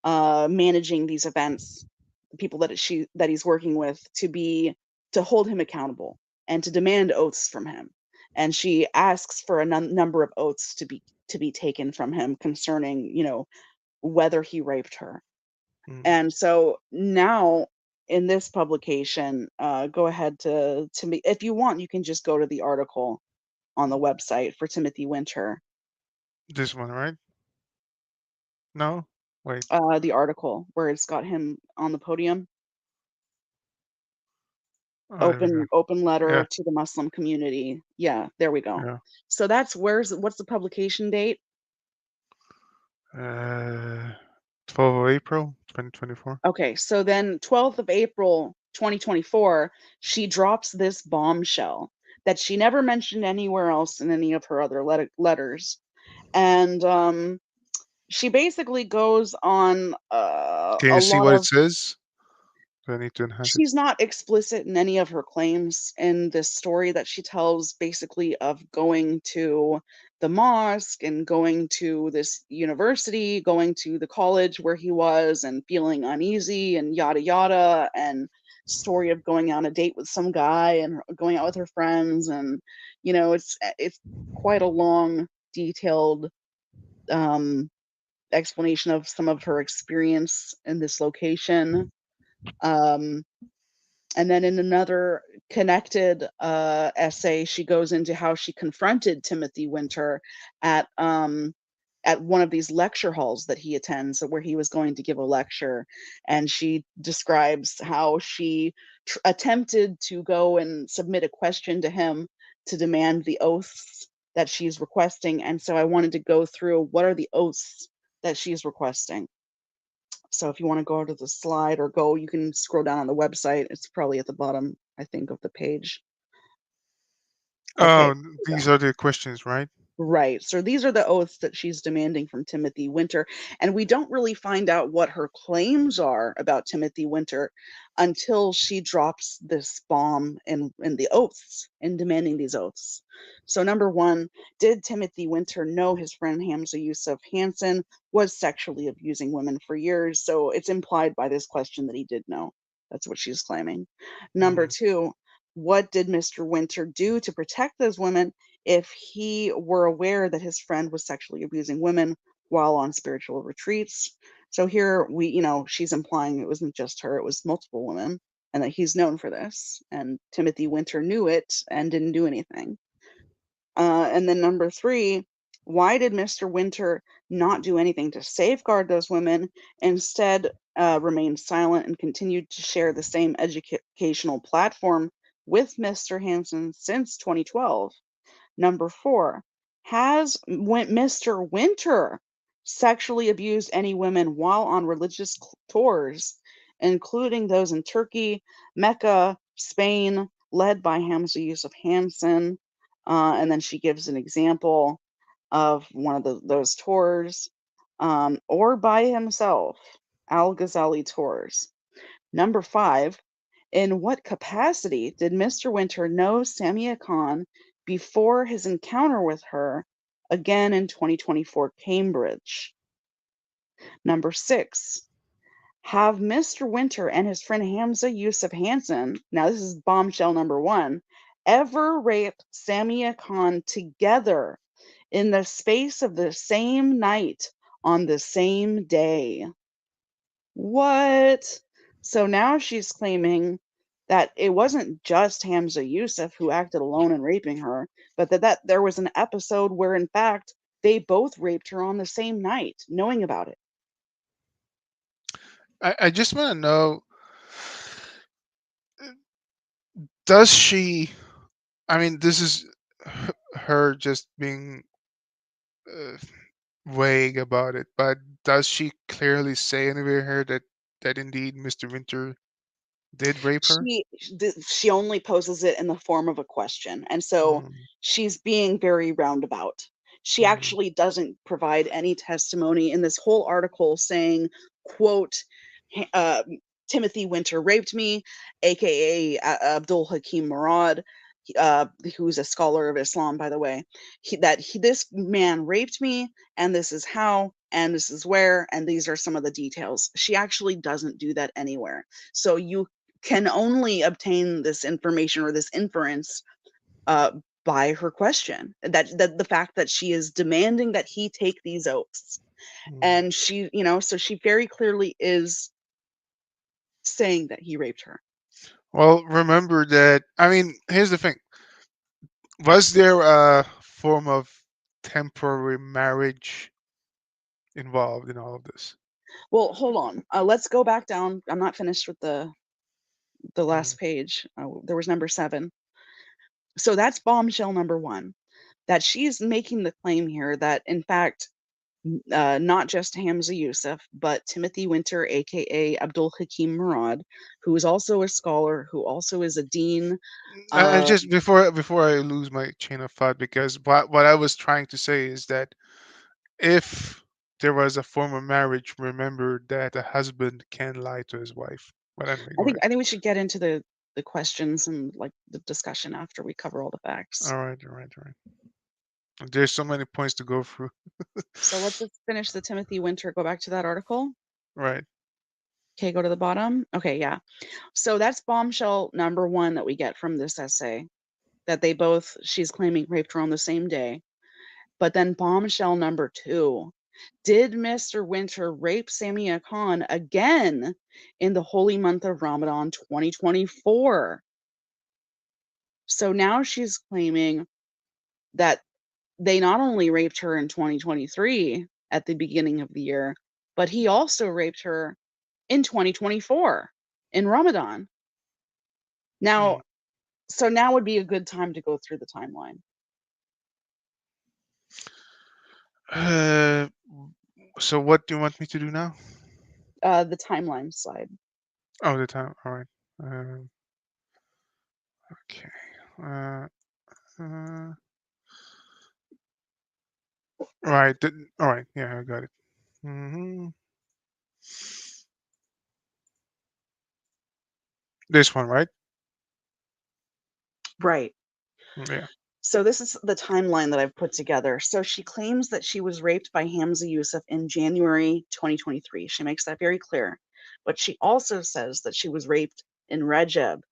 managing these events, the people that he's working with, to hold him accountable and to demand oaths from him. And she asks for a number of oaths to be taken from him concerning, whether he raped her. Mm. And so now in this publication, go ahead to me. If you want, you can just go to the article on the website for Timothy Winter. This one, right? No? Wait. The article where it's got him on the podium. Oh, there we go. Open letter Yeah. to the Muslim community. Yeah, there we go. Yeah. So what's the publication date? 12th of April, 2024. Okay, so then 12th of April, 2024, she drops this bombshell that she never mentioned anywhere else in any of her other letters. And she basically goes on Can a you see lot what it of says? Do I need to enhance it? she's not explicit in any of her claims in this story that she tells, basically, of going to the mosque and going to this university, going to the college where he was and feeling uneasy and yada yada, and story of going on a date with some guy and going out with her friends. And it's quite a long, detailed explanation of some of her experience in this location. um and then in another connected essay, she goes into how she confronted Timothy Winter at one of these lecture halls that he attends, where he was going to give a lecture. And she describes how she attempted to go and submit a question to him to demand the oaths that she's requesting. And so I wanted to go through what are the oaths that she's requesting. So if you want to go to the slide or you can scroll down on the website. It's probably at the bottom, I think, of the page. Okay. Oh, these are the questions, right? Right. So these are the oaths that she's demanding from Timothy Winter. And we don't really find out what her claims are about Timothy Winter until she drops this bomb in the oaths, in demanding these oaths. So number one, did Timothy Winter know his friend Hamza Yusuf Hansen was sexually abusing women for years? So it's implied by this question that he did know. That's what she's claiming. Number two, what did Mr. Winter do to protect those women if he were aware that his friend was sexually abusing women while on spiritual retreats? So here she's implying it wasn't just her, it was multiple women, and that he's known for this. And Timothy Winter knew it and didn't do anything. And then number three, why did Mr. Winter not do anything to safeguard those women, instead remained silent and continued to share the same educational platform with Mr. Hansen since 2012? Number four, has Mr. Winter sexually abused any women while on religious tours, including those in Turkey, Mecca, Spain, led by Hamza Yusuf Hansen? And then she gives an example of one of those tours, or by himself, Al Ghazali tours. Number five, in what capacity did Mr. Winter know Samia Khan before his encounter with her again in 2024 Cambridge? Number six, have Mr. Winter and his friend Hamza Yusuf Hansen, now this is bombshell number one, ever raped Samia Khan together in the space of the same night on the same day? What? So now she's claiming that it wasn't just Hamza Yusuf who acted alone in raping her, but that there was an episode where, in fact, they both raped her on the same night, knowing about it. I just want to know, does she, I mean, this is her just being uh, vague about it, but does she clearly say anywhere here that indeed Mr. Winter did rape her? She only poses it in the form of a question, and so she's being very roundabout. She actually doesn't provide any testimony in this whole article saying, quote, Timothy Winter raped me, aka Abdul Hakim Murad, who's a scholar of Islam, by the way, this man raped me, and this is how, and this is where, and these are some of the details. She actually doesn't do that anywhere. So you can only obtain this information or this inference by her question. That the fact that she is demanding that he take these oaths, and she, so she very clearly is saying that he raped her. Well, remember that. I mean, here's the thing: was there a form of temporary marriage involved in all of this? Well, hold on. Let's go back down. I'm not finished with the last page. There was number 7. So that's bombshell number 1. That she's making the claim here that, in fact, not just Hamza Yusuf, but Timothy Winter, aka Abdul Hakim Murad, who is also a scholar, who also is a dean. Just before I lose my chain of thought, because what I was trying to say is that if there was a form of marriage, remember that a husband can lie to his wife. But anyway, go ahead. I think we should get into the questions and like the discussion after we cover all the facts. All right. There's so many points to go through. So let's just finish the Timothy Winter. Go back to that article. Right. Okay, go to the bottom. Okay, yeah. So that's bombshell number 1 that we get from this essay, that she's claiming raped her on the same day. But then bombshell number 2, did Mr. Winter rape Samia Khan again in the holy month of Ramadan 2024? So now she's claiming that they not only raped her in 2023 at the beginning of the year, but he also raped her in 2024 in Ramadan. Now, so now would be a good time to go through the timeline. So what do you want me to do now? The timeline slide. Oh, the time. All right. Okay. Right. All right. Yeah, I got it. This one, right? Right. Yeah. So this is the timeline that I've put together. So she claims that she was raped by Hamza Yusuf in January 2023. She makes that very clear. But she also says that she was raped in Rajab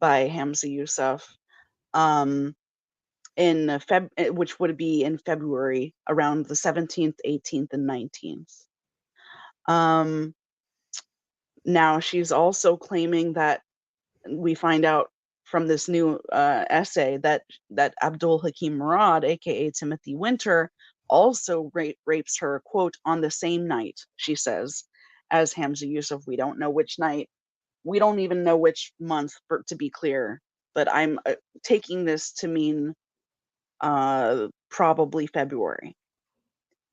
by Hamza Yusuf, which would be in February, around the 17th, 18th, and 19th. Now she's also claiming that we find out from this new essay that Abdul Hakim Murad, aka Timothy Winter, also rapes her, quote, on the same night, she says, as Hamza Yusuf. We don't know which night. We don't even know which month, to be clear. But I'm taking this to mean probably February.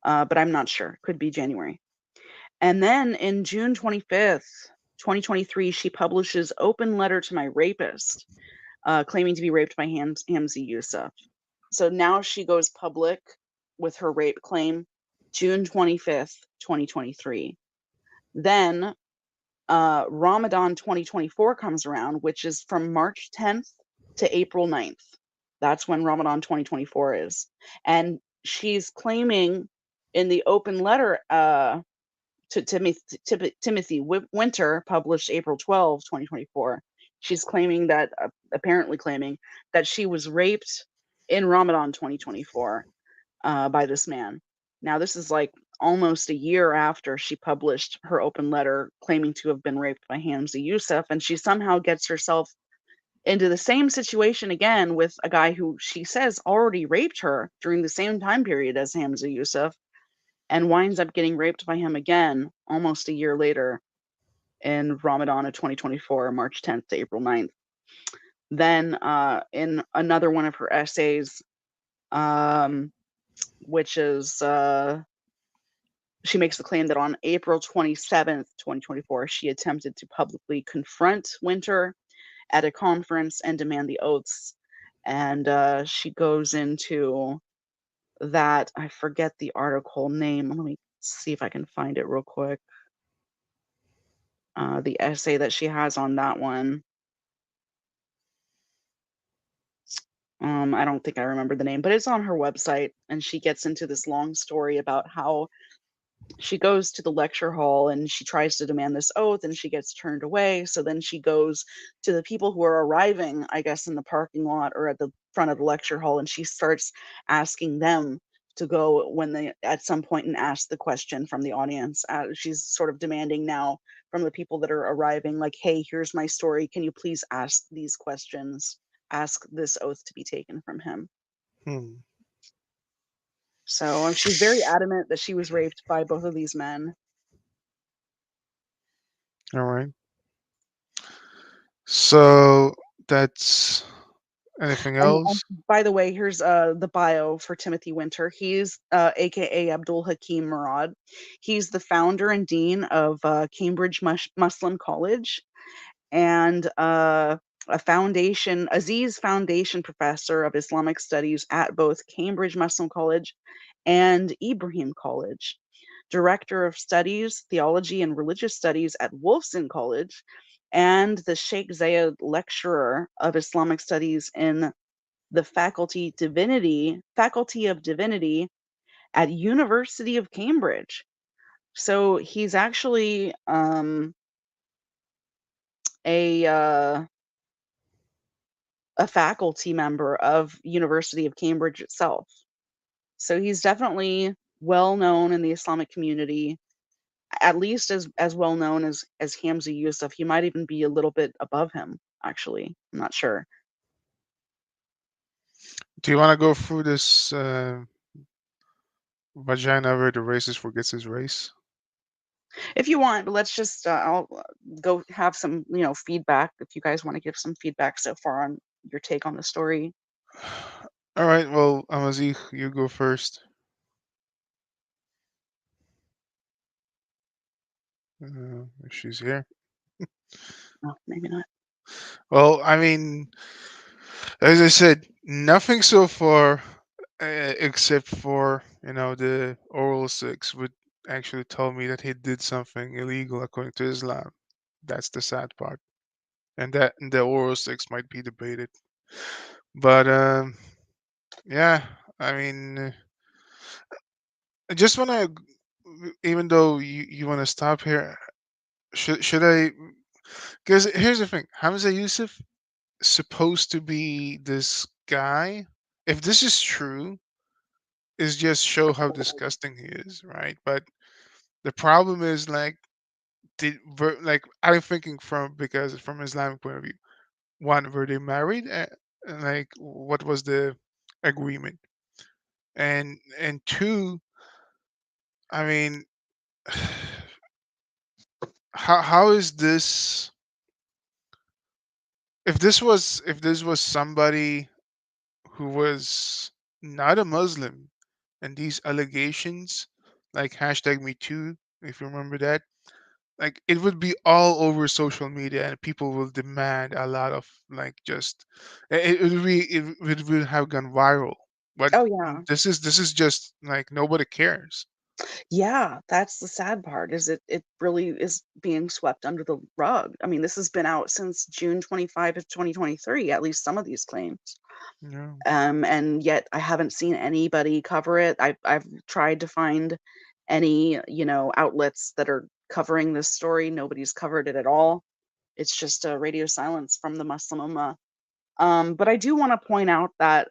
But I'm not sure. Could be January. And then in June 25th, 2023, she publishes Open Letter to My Rapist, claiming to be raped by Hamza Yusuf. So now she goes public with her rape claim, June 25th, 2023. Then Ramadan 2024 comes around, which is from March 10th to April 9th. That's when Ramadan 2024 is. And she's claiming in the open letter to Timothy Winter, published April 12, 2024, she's claiming that, apparently claiming that she was raped in Ramadan 2024 by this man. Now, this is like almost a year after she published her open letter claiming to have been raped by Hamza Yusuf, and she somehow gets herself into the same situation again with a guy who she says already raped her during the same time period as Hamza Yusuf, and winds up getting raped by him again almost a year later in Ramadan of 2024, March 10th to April 9th. Then in another one of her essays, which is she makes the claim that on April 27th, 2024, she attempted to publicly confront Winter at a conference and demand the oaths. And she goes into that. I forget the article name. Let me see if I can find it real quick. The essay that she has on that one. I don't think I remember the name, but it's on her website, and she gets into this long story about how she goes to the lecture hall and she tries to demand this oath and she gets turned away. So then she goes to the people who are arriving, I guess, in the parking lot or at the front of the lecture hall, and she starts asking them to go when they at some point and ask the question from the audience. She's sort of demanding now from the people that are arriving, like, hey, here's my story. Can you please ask these questions? Ask this oath to be taken from him. Hmm. So she's very adamant that she was raped by both of these men. All right. So that's anything And else? by the way, here's the bio for Timothy Winter. He's AKA Abdul Hakim Murad. He's the founder and dean of Cambridge Muslim College, and Aziz Foundation Professor of Islamic Studies at both Cambridge Muslim College and Ibrahim College. Director of Studies, Theology and Religious Studies at Wolfson College, and the Sheikh Zayed Lecturer of Islamic Studies in the Faculty of Divinity at University of Cambridge. So he's actually a faculty member of University of Cambridge itself. So he's definitely well known in the Islamic community, at least as well known as Hamza Yusuf. He might even be a little bit above him, actually. I'm not sure. Do you want to go through this vagina where the racist forgets his race? If you want, but let's just I'll go have some, feedback if you guys want to give some feedback so far on your take on the story. All right. Well, Amazi, you go first. If she's here. Oh, maybe not. Well, I mean, as I said, nothing so far, except for the oral sex would actually tell me that he did something illegal according to Islam. That's the sad part, and that the oral sex might be debated. But yeah, I mean, I just want to, even though you want to stop here, should I? Because here's the thing, Hamza Yusuf supposed to be this guy. If this is true, is just show how disgusting he is, right? But the problem is like, like I'm thinking because from Islamic point of view, one, were they married? And like, what was the agreement? And two, I mean, how is this? If this was somebody who was not a Muslim, and these allegations, like hashtag Me Too, if you remember that, like it would be all over social media, and people will demand a lot of like just it would have gone viral. But Oh yeah. this is just like nobody cares. Yeah, that's the sad part, is it really is being swept under the rug. I mean, this has been out since June 25 of 2023, at least some of these claims. Yeah. And yet I haven't seen anybody cover it. I've tried to find any, outlets that are covering this story. Nobody's covered it at all. It's just a radio silence from the Muslim Ummah. But I do want to point out that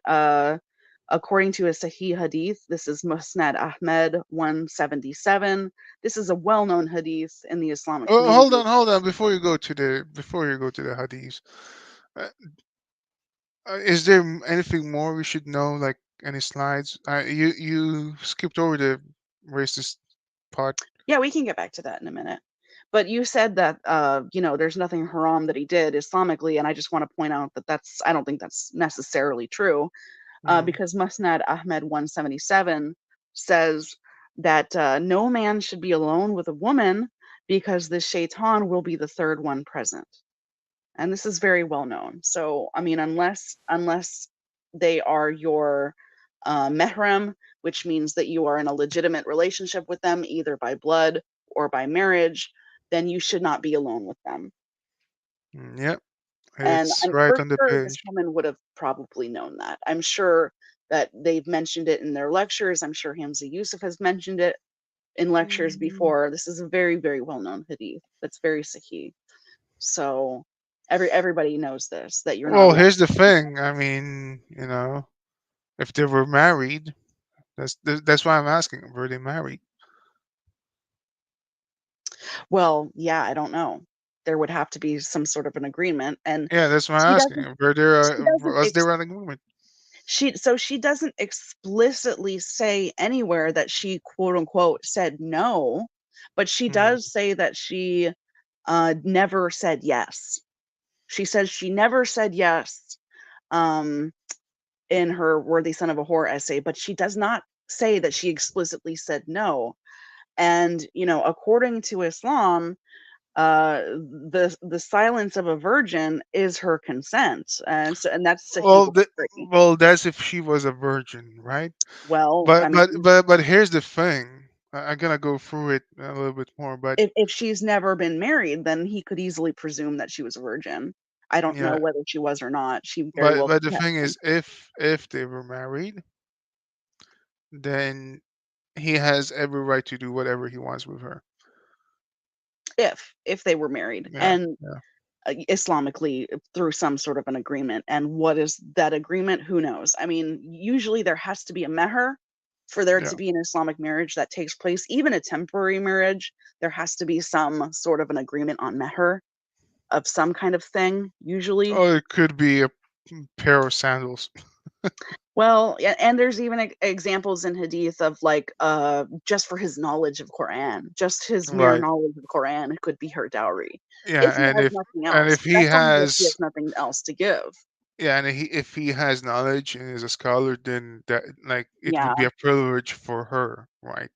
according to a Sahih Hadith, this is Musnad Ahmed 177. This is a well-known Hadith in the Islamic Oh, hold community. on, hold on. Before you go to the hadith, uh, is there anything more we should know? Like any slides? You skipped over the racist part. Yeah, we can get back to that in a minute. But you said that there's nothing haram that he did Islamically, and I just want to point out that I don't think that's necessarily true, Mm. because Musnad Ahmed 177 says that no man should be alone with a woman because the shaitan will be the third one present. And this is very well known. So, I mean, unless they are your mehram, which means that you are in a legitimate relationship with them, either by blood or by marriage, then you should not be alone with them. Yep, And it's I'm right for on the sure this page. woman would have probably known that. I'm sure that they've mentioned it in their lectures. I'm sure Hamza Yusuf has mentioned it in lectures Mm. before. This is a very, very well-known hadith that's very sahih. So everybody knows this, that you're not Well, allowed. here's the thing. I mean, if they were married, that's why I'm asking. Were they married? Well, yeah, I don't know. There would have to be some sort of an agreement, and Yeah, that's why I'm she doesn't. asking. Were there? She doesn't. Was there an agreement? She doesn't explicitly say anywhere that she quote unquote said no, but she Mm. does say that she never said yes. She says she never said yes um, in her "Worthy Son of a Whore" essay, but she does not say that she explicitly said no. And according to Islam, the silence of a virgin is her consent, and that's Sahih Well, Bukhari. that's if she was a virgin, right? Well, I But but mean, but but here's the thing. I'm gonna go through it a little bit more. But if she's never been married, then he could easily presume that she was a virgin. I don't know yeah, whether she was or not. She very but well but the could have thing been. is, if they were married, then he has every right to do whatever he wants with her. If they were married Yeah, and yeah, Islamically through some sort of an agreement. And what is that agreement? Who knows? I mean, usually there has to be a meher for there yeah. to be an Islamic marriage that takes place, even a temporary marriage. There has to be some sort of an agreement on meher of some kind of thing, usually. Oh, it could be a pair of sandals. Well, yeah, and there's even examples in hadith of like just for his knowledge of Quran, just his mere Right. knowledge of Quran, it could be her dowry. Yeah, If he has nothing and else, if but he that's only if he has has nothing else to give. yeah, and if he has knowledge and is a scholar, then that like it Yeah. would be a privilege for her, right?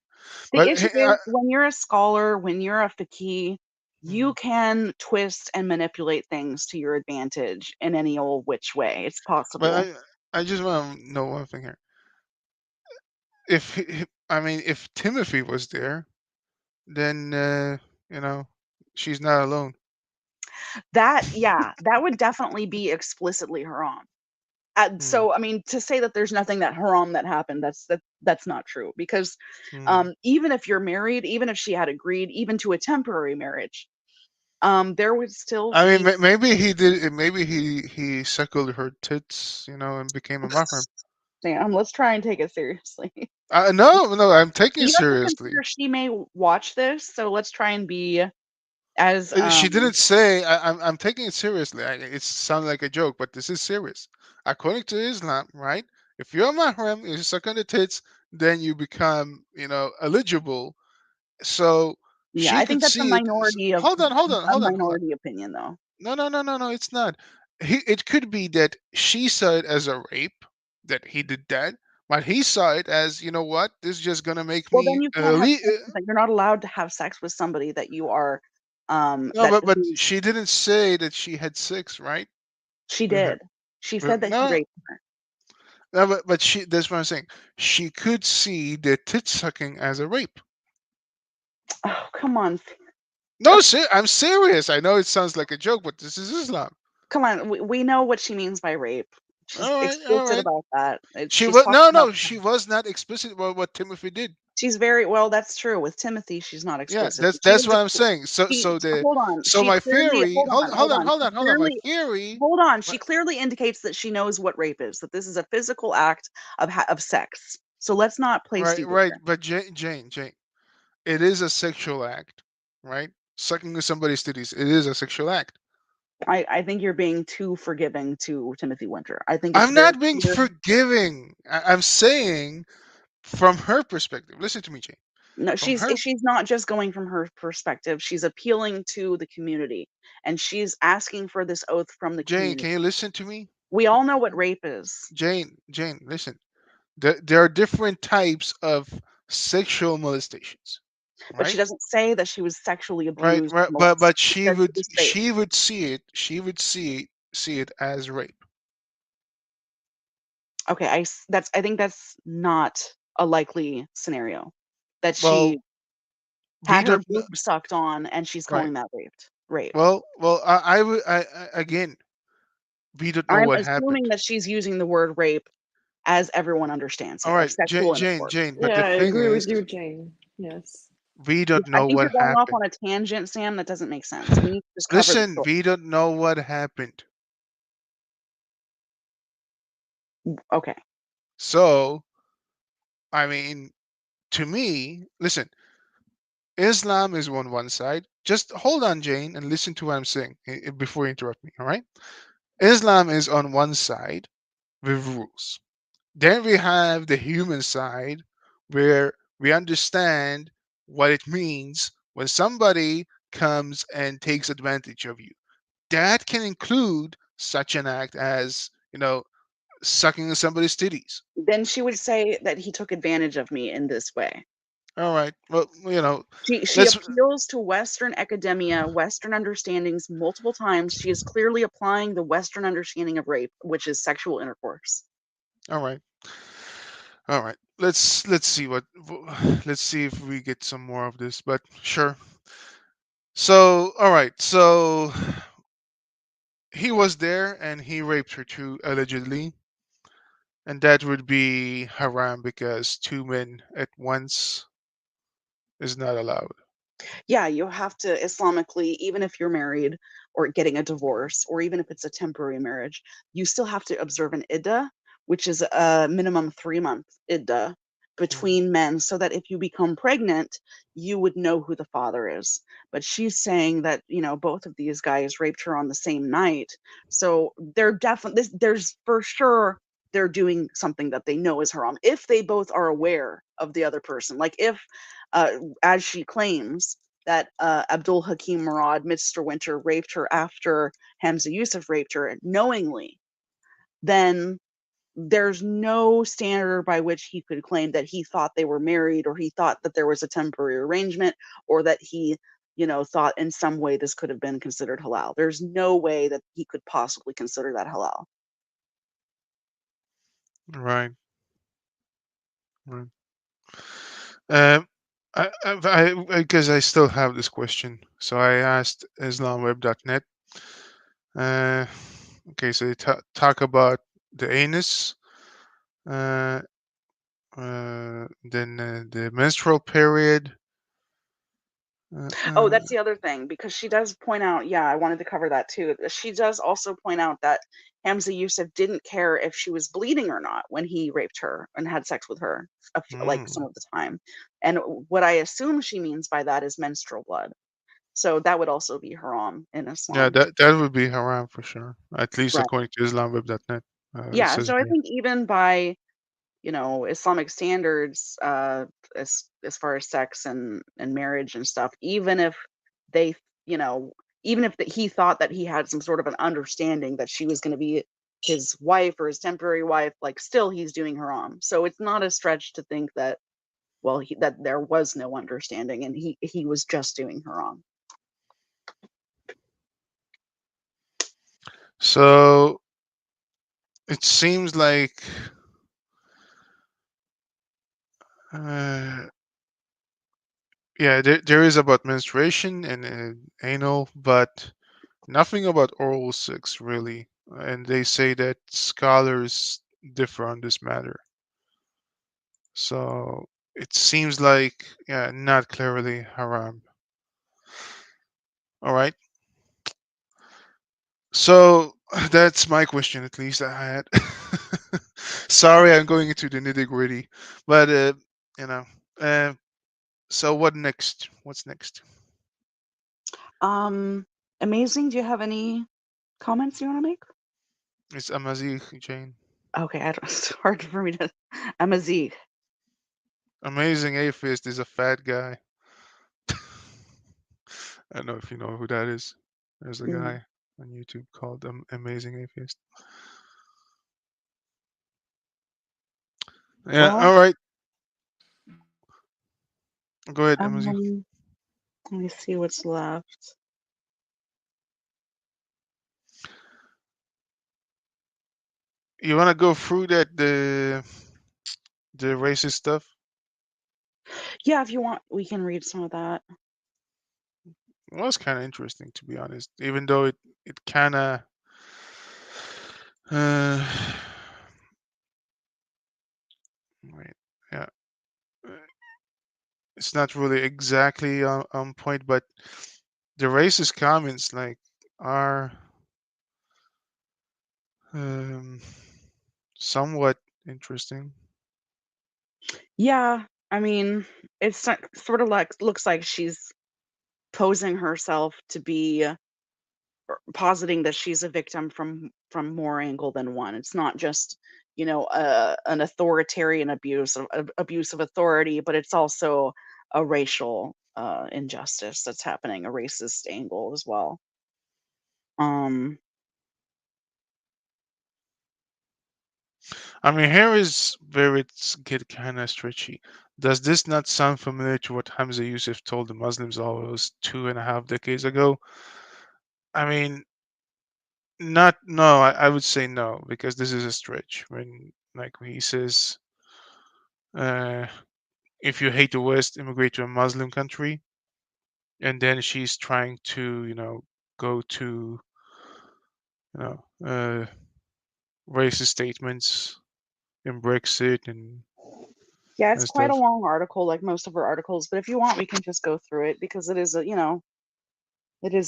The But issue is when you're a scholar, when you're a faqih, you mhm. can twist and manipulate things to your advantage in any old which way. It's but possible. I just want to know one thing here. I mean, if Timothy was there, then you know she's not alone. Yeah, that would definitely be explicitly haram. Mm, So, I mean, to say that there's nothing that haram that happened, that's not true because mm. even if you're married, even if she had agreed, even to a temporary marriage, there would still I mean, be. maybe he did. Maybe he suckled her tits, and became a mahram. Sam, let's try and take it seriously. No, no, I'm taking it You have to seriously. consider she may watch this, so let's try and be as She didn't say. I'm taking it seriously. It sounds like a joke, but this is serious. According to Islam, right? If you're a mahram, you suck on the tits, then you become, eligible. So yeah, she I could think that's see it. Hold on, hold on, a hold on, hold on. minority opinion though. No, no, no, no, no. It's not. It could be that she saw it as a rape, that he did that, but he saw it as, you know what? This is just gonna make Well, then me you can't have sex with them. You're not allowed to have sex with somebody that you are no, that but who's she didn't say that she had sex, right? she With her. did. She said that he No, raped her. no, but she. That's what I'm saying. She could see the tit sucking as a rape. Oh, come on. No, I'm serious. I know it sounds like a joke, but this is Islam. Come on. We know what she means by rape. She's All right, all explicit right. about that. She She's was talking no, about no. She was not explicit about what Timothy did. she's very well, that's true. With Timothy, she's not Yeah, explicit. that's She that's is what I'm saying. So she so the hold on. so She my clearly theory. Hold on, hold She on, hold on. My clearly theory. hold on. my- She clearly indicates that she knows what rape is, that this is a physical act of sex. So let's not play Right, stupid right. here. But Jane, it is a sexual act, right? Sucking somebody's titties. It is a sexual act. I think you're being too forgiving to Timothy Winter. I think it's I'm very not being clear. forgiving. I'm saying from her perspective. Listen to me, Jane. No, From her, she's not just going from her perspective. She's appealing to the community, and she's asking for this oath from the Jane, community. can you listen to me? We all know what rape is. Jane, listen. There are different types of sexual molestations, But she right? doesn't say that she was sexually Right, abused right. or molested. But She says she was raped. she would see it. See it as rape. Okay, I think that's not a likely scenario. That she Well, we had her don't know, boob sucked on and she's right? calling that raped. Rape. Well, I would. Again, we don't know I'm what happened. assuming that she's using the word rape as everyone understands All it, of right, sexual Jane, intercourse. Jane. But Yeah, the I thing agree is, with you, Jane. Yes. we don't I know think what you're going off happened. on a tangent, Sam. That doesn't make sense. We need to just cover the Listen, story. we don't know what happened. Okay. So, I mean, to me, listen, Islam is on one side. Just hold on, Jane, and listen to what I'm saying before you interrupt me. All right? Islam is on one side with rules. Then we have the human side where we understand what it means when somebody comes and takes advantage of you. That can include such an act as, sucking somebody's titties. Then she would say that he took advantage of me in this way. All right. Well, She let's appeals to Western academia, Western understandings multiple times. She is clearly applying the Western understanding of rape, which is sexual intercourse. all right. All right. Let's see let's see if we get some more of this, but sure. So, all right. So, he was there and he raped her too, allegedly. And that would be haram because two men at once is not allowed. Yeah, you have to Islamically, even if you're married or getting a divorce, or even if it's a temporary marriage, you still have to observe an iddah, which is a minimum 3-month iddah Mm. between men, so that if you become pregnant, you would know who the father is. But she's saying that, both of these guys raped her on the same night. So they're definitely, there's for sure they're doing something that they know is haram if they both are aware of the other person. Like if uh, as she claims, that Abdul Hakim Murad, Mr. Winter, raped her after Hamza Yusuf raped her knowingly, then there's no standard by which he could claim that he thought they were married, or he thought that there was a temporary arrangement, or that he, thought in some way this could have been considered halal. There's no way that he could possibly consider that halal. Right. Right. Um, because I still have this question, so I asked IslamWeb.net. Uh, okay, so they talk about the anus, uh, then the menstrual period. Oh, that's the other thing, because she does point out, yeah, I wanted to cover that too. She does also point out that Hamza Yusuf didn't care if she was bleeding or not when he raped her and had sex with her, like some Mm. of the time. And what I assume she means by that is menstrual blood. So that would also be haram in Yeah, Islam. that would be haram for sure. At least Right. according to IslamWeb.net. It Yeah. says So I here. think even by, Islamic standards, as far as sex and marriage and stuff, even if they, you know, even if he thought that he had some sort of an understanding that she was going to be his wife or his temporary wife, like still he's doing haram. So it's not a stretch to think that, well, that there was no understanding and he was just doing haram. So it seems like uh, yeah, there is about menstruation and anal, but nothing about oral sex really. And they say that scholars differ on this matter. So it seems like, yeah, not clearly haram. All right. So that's my question, at least I had. Sorry, I'm going into the nitty gritty, but you know. Uh, so what next? What's next? Um, Amazing. Do you have any comments you want to make? It's Amazi, Jane. Okay, it's hard for me to. I'm a Z. Amazing Atheist is a fat guy. I don't know if you know who that is. There's a Mm. guy on YouTube called Amazing Atheist. Yeah. Well, All right. Go ahead, Emily. Let me see what's left. You want to go through the racist stuff? Yeah, if you want, we can read some of that. Well, it's kind of interesting, to be honest. Even though it kind of wait, yeah, uh, it's not really exactly on point, but the racist comments like are um, somewhat interesting. Yeah, I mean, it's sort of like looks like she's posing herself to be positing that she's a victim from more angle than one. It's not just, an authoritarian abuse of authority, but it's also a racial injustice that's happening, a racist angle as well. Um, I mean, here is where it's get kind of stretchy. Does this not sound familiar to what Hamza Yusuf told the Muslims almost 2.5 decades ago? I mean, not no. I would say no because this is a stretch. When he says, uh, if you hate the West, immigrate to a Muslim country, and then she's trying to go to you know racist statements in Brexit yeah, it's and quite a stuff. long article, like most of her articles, but if you want, we can just go through it because it is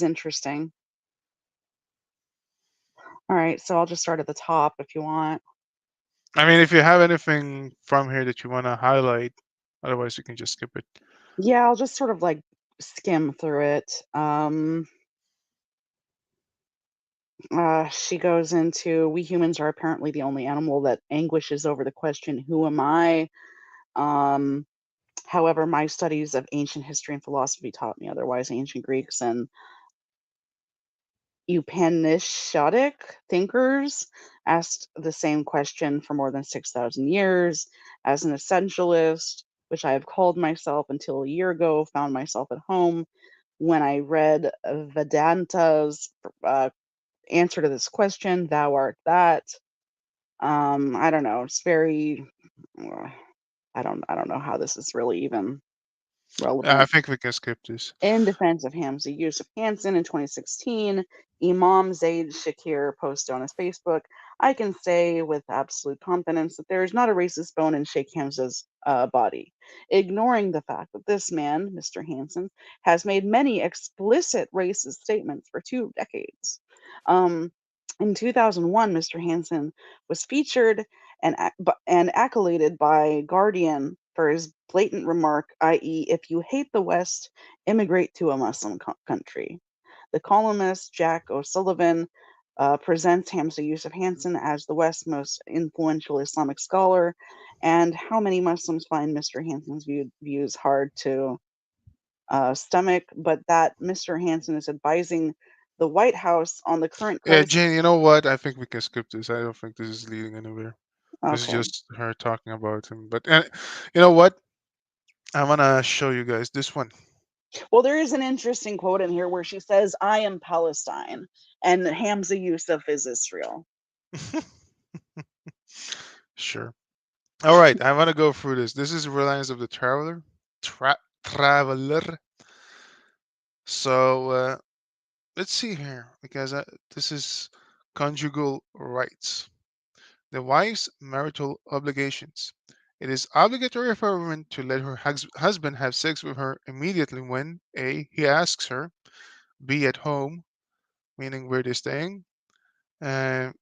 interesting. All right, so I'll just start at the top if you want. I mean, if you have anything from here that you want to highlight, otherwise you can just skip it. Yeah, I'll just sort of like skim through it. She goes into we humans are apparently the only animal that anguishes over the question, who am I? Um, However, my studies of ancient history and philosophy taught me otherwise. Ancient Greeks and Upanishadic thinkers asked the same question for more than 6,000 years. As an essentialist, which I have called myself until a year ago, found myself at home when I read Vedanta's answer to this question, thou art that. I don't know. It's very. I don't know how this is really even I relevant. think we can skip this. In defense of Hamza Yusuf Hansen in 2016, Imam Zaid Shakir posted on his Facebook, I can say with absolute confidence that there is not a racist bone in Sheikh Hamza's body, ignoring the fact that this man, Mr. Hansen, has made many explicit racist statements for 2 decades. Um, in 2001, Mr. Hansen was featured and accoladed by Guardian for his blatant remark, i.e., if you hate the West, immigrate to a Muslim country. The columnist Jack O'Sullivan presents Hamza Yusuf Hansen as the West's most influential Islamic scholar, and how many Muslims find Mr. Hansen's views hard to stomach, but that Mr. Hansen is advising the White House on the current Yeah, crisis. Jane, you know what? I think we can skip this. I don't think this is leading anywhere. This is Okay. just her talking about him. But you know what? I want to show you guys this one. Well, there is an interesting quote in here where she says, I am Palestine, and Hamza Yusuf is Israel. Sure. All right, I want to go through this. This is Reliance of the Traveler. Traveler. So let's see here, because this is conjugal rights. The wife's marital obligations. It is obligatory for a woman to let her husband have sex with her immediately when A. He asks her, B. At home, meaning where they're staying, uh,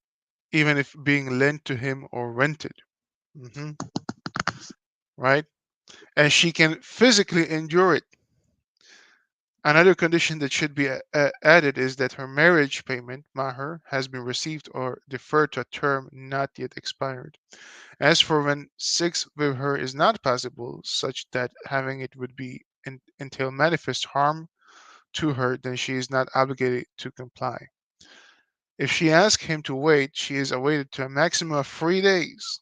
even if being lent to him or rented. hmm Right? And she can physically endure it. Another condition that should be added is that her marriage payment, mahr, has been received or deferred to a term not yet expired. As for when sex with her is not possible, such that having it would be entail manifest harm to her, then she is not obligated to comply. If she asks him to wait, she is awaited to a maximum of 3 days.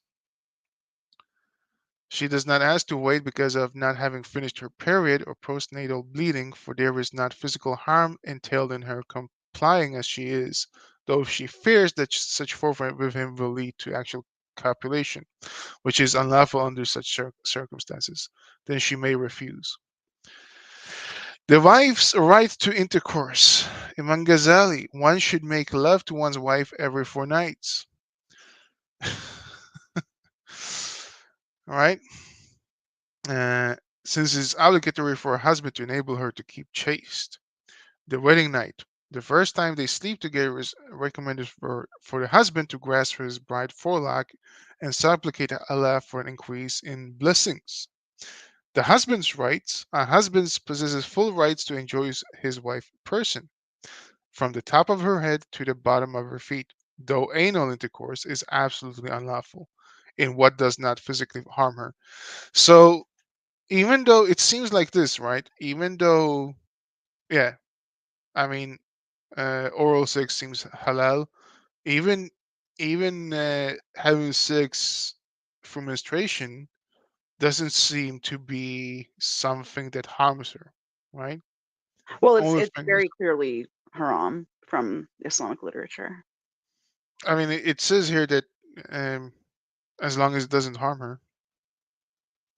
She does not ask to wait because of not having finished her period or postnatal bleeding, for there is not physical harm entailed in her complying as she is, though if she fears that such forfeit with him will lead to actual copulation, which is unlawful under such circumstances, then she may refuse. The wife's right to intercourse. Imam Ghazali, one should make love to one's wife every 4 nights. All right. Uh, since it's obligatory for a husband to enable her to keep chaste. The wedding night. The first time they sleep together is recommended for the husband to grasp his bride forelock and supplicate Allah for an increase in blessings. The husband's rights. A husband possesses full rights to enjoy his wife's person, from the top of her head to the bottom of her feet, though anal intercourse is absolutely unlawful in what does not physically harm her. So even though it seems like this, right? Even though, yeah, I mean, oral sex seems halal. Even having sex for menstruation doesn't seem to be something that harms her, right? Well, Only it's thing is, very clearly haram from Islamic literature. I mean, it says here that um, as long as it doesn't harm her.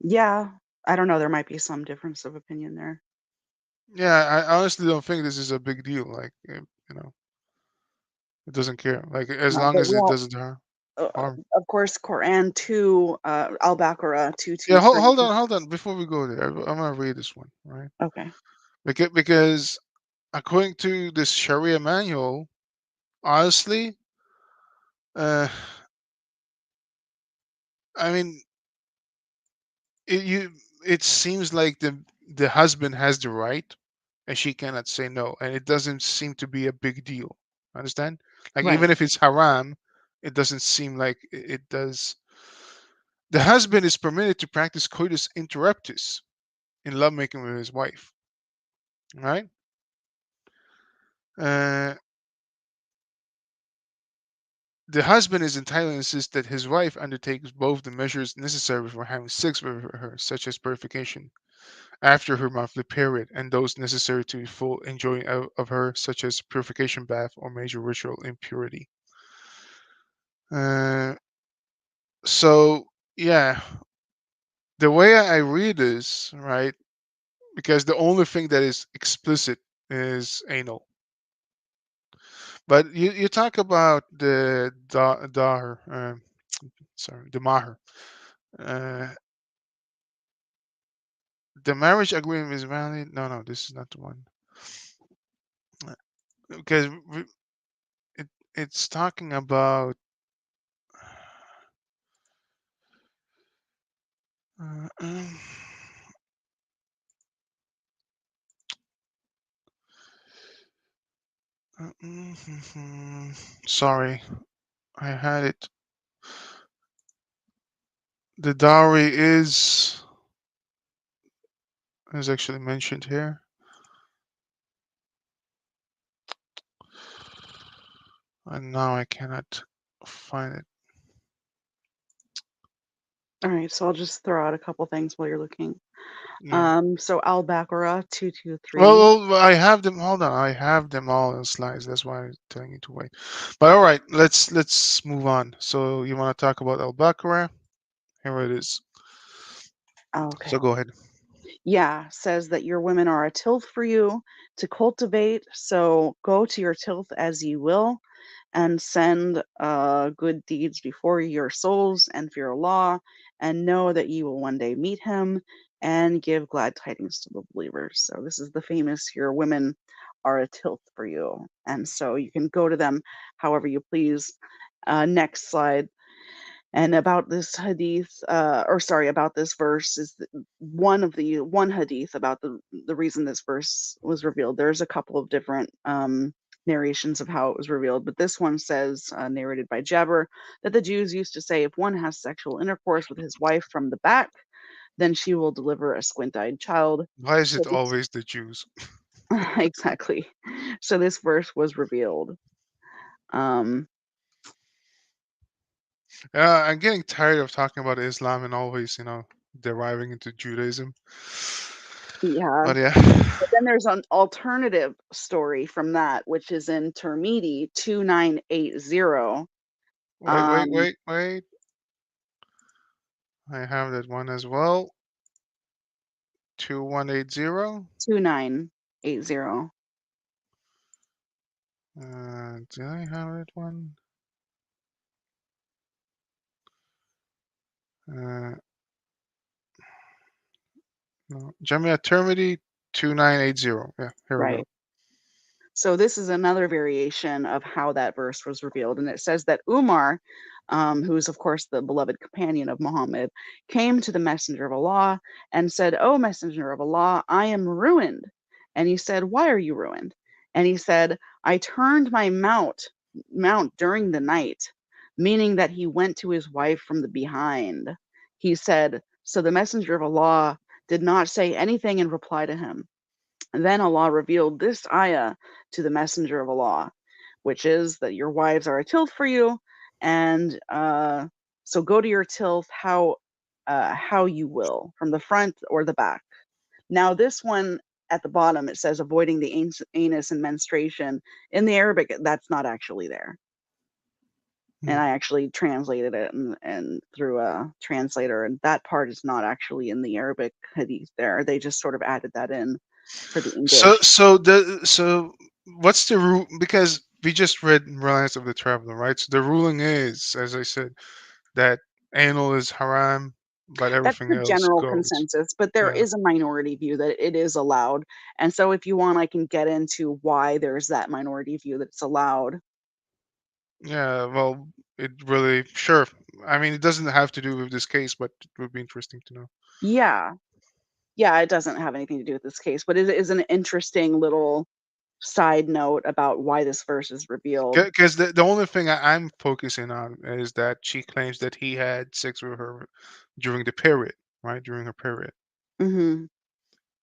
Yeah, I don't know. There might be some difference of opinion there. Yeah, I honestly don't think this is a big deal. Like, it doesn't care. Like, as No, long but as it well, doesn't harm. of course, Quran 2, Al-Baqarah Yeah, 223. hold on. Before we go there, I'm gonna read this one, right? Okay. Because according to this Sharia manual, honestly, uh, I mean, it you it seems like the husband has the right, and she cannot say no, and it doesn't seem to be a big deal. Understand? Like Right. even if it's haram, it doesn't seem like it does. The husband is permitted to practice coitus interruptus in lovemaking with his wife, right? Uh, the husband is entitled to insist that his wife undertakes both the measures necessary for having sex with her, such as purification after her monthly period, and those necessary to full enjoying of her, such as purification bath or major ritual impurity. Uh, so, yeah, the way I read this, right, because the only thing that is explicit is anal. But you talk about the dar, sorry, the mahr. Uh, the marriage agreement is valid. No, no, this is not the one. Because it it's talking about. Uh, um, sorry, I had it. The dowry is actually mentioned here, and now I cannot find it. All right. So I'll just throw out a couple things while you're looking. Yeah. So Al-Baqarah 223. Well, I have them. Hold on, I have them all in slides. That's why I'm telling you to wait. But all right, let's move on. So you want to talk about Al Baqarah? Here it is. Okay. So go ahead. Yeah, says that your women are a tilth for you to cultivate. So go to your tilth as you will, and send good deeds before your souls and fear Allah, and know that you will one day meet him and give glad tidings to the believers. So this is the famous your women are a tilth for you. And so you can go to them however you please. Next slide. And about this hadith, or sorry, about this verse is one of the one hadith about the reason this verse was revealed. There's a couple of different narrations of how it was revealed, but this one says, narrated by Jabir, that the Jews used to say, if one has sexual intercourse with his wife from the back, then she will deliver a squint-eyed child. Why is So it always the Jews? exactly. So this verse was revealed. Um, I'm getting tired of talking about Islam and always, deriving into Judaism. Yeah. But yeah. But then there's an alternative story from that, which is in Termiti 2980. Wait. I have that one as well. 2180. 2980. Do I have that one? Uh, no. Jamia Termity 2980. Yeah, here we go. Right. So this is another variation of how that verse was revealed. And it says that Umar, who is, of course, the beloved companion of Muhammad, came to the messenger of Allah and said, "O messenger of Allah, I am ruined." And he said, "Why are you ruined?" And he said, "I turned my mount during the night," meaning that he went to his wife from the behind. He said, so the messenger of Allah did not say anything in reply to him. And then Allah revealed this ayah to the messenger of Allah, which is that your wives are a tilth for you, and so go to your tilth how you will, from the front or the back. Now this one at the bottom, it says avoiding the anus and menstruation. In the Arabic, that's not actually there. And I actually translated it and through a translator, and that part is not actually in the Arabic hadith there. They just sort of added that in for the English. So what's the rule? Because we just read Reliance of the Traveler, right? So the ruling is, as I said, that anal is haram, but That's everything the else general goes. consensus, but there Yeah. is a minority view that it is allowed. And so if you want, I can get into why there's that minority view that it's allowed. Yeah, well, it really, sure. I mean, it doesn't have to do with this case, but it would be interesting to know. Yeah. Yeah, it doesn't have anything to do with this case, but it is an interesting little side note about why this verse is revealed. Because the only thing I'm focusing on is that she claims that he had sex with her during the period, right? During her period. Hmm.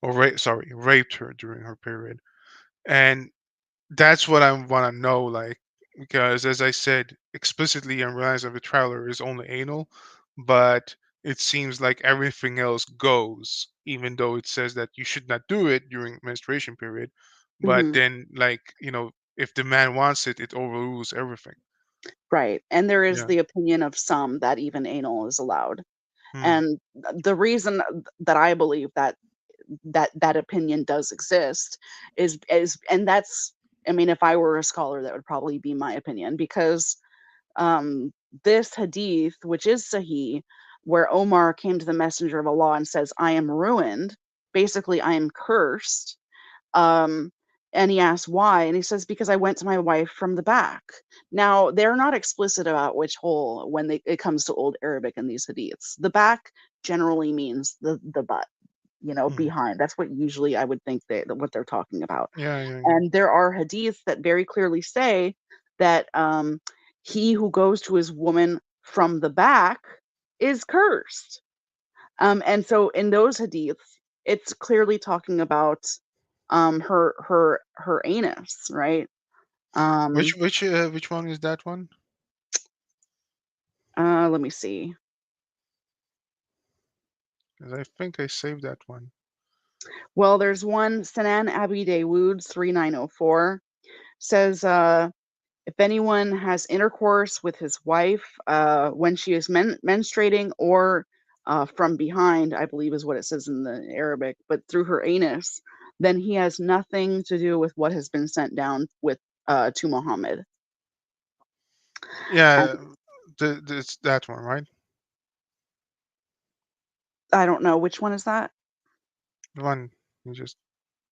Or, sorry, raped her during her period. And that's what I want to know, like, because as I said explicitly on Rise of the Traveler is only anal, but it seems like everything else goes, even though it says that you should not do it during menstruation period. But Hmm. then, like, if the man wants it, it overrules everything. Right. And there is Yeah. the opinion of some that even anal is allowed. Hmm. And the reason that I believe that opinion does exist is and that's, I mean, if I were a scholar, that would probably be my opinion, because um, this hadith, which is Sahih, where Omar came to the Messenger of Allah and says, "I am ruined," basically, I am cursed. Um, and he asks why, and he says, "Because I went to my wife from the back." Now, they're not explicit about which hole when it comes to Old Arabic in these hadiths. The back generally means the butt, Hmm. behind. That's what usually I would think what they're talking about. Yeah. And there are hadiths that very clearly say that he who goes to his woman from the back is cursed. And so in those hadiths, it's clearly talking about her anus, right? Um, Which one is that one? let me see. 'Cause I think I saved that one. Well, there's one, Sanan Abi Dawood 3904 says, if anyone has intercourse with his wife when she is menstruating, or from behind, I believe is what it says in the Arabic, but through her anus, then he has nothing to do with what has been sent down with to Muhammad. And Yeah, it's that one, right? I don't know which one is that. The one you just.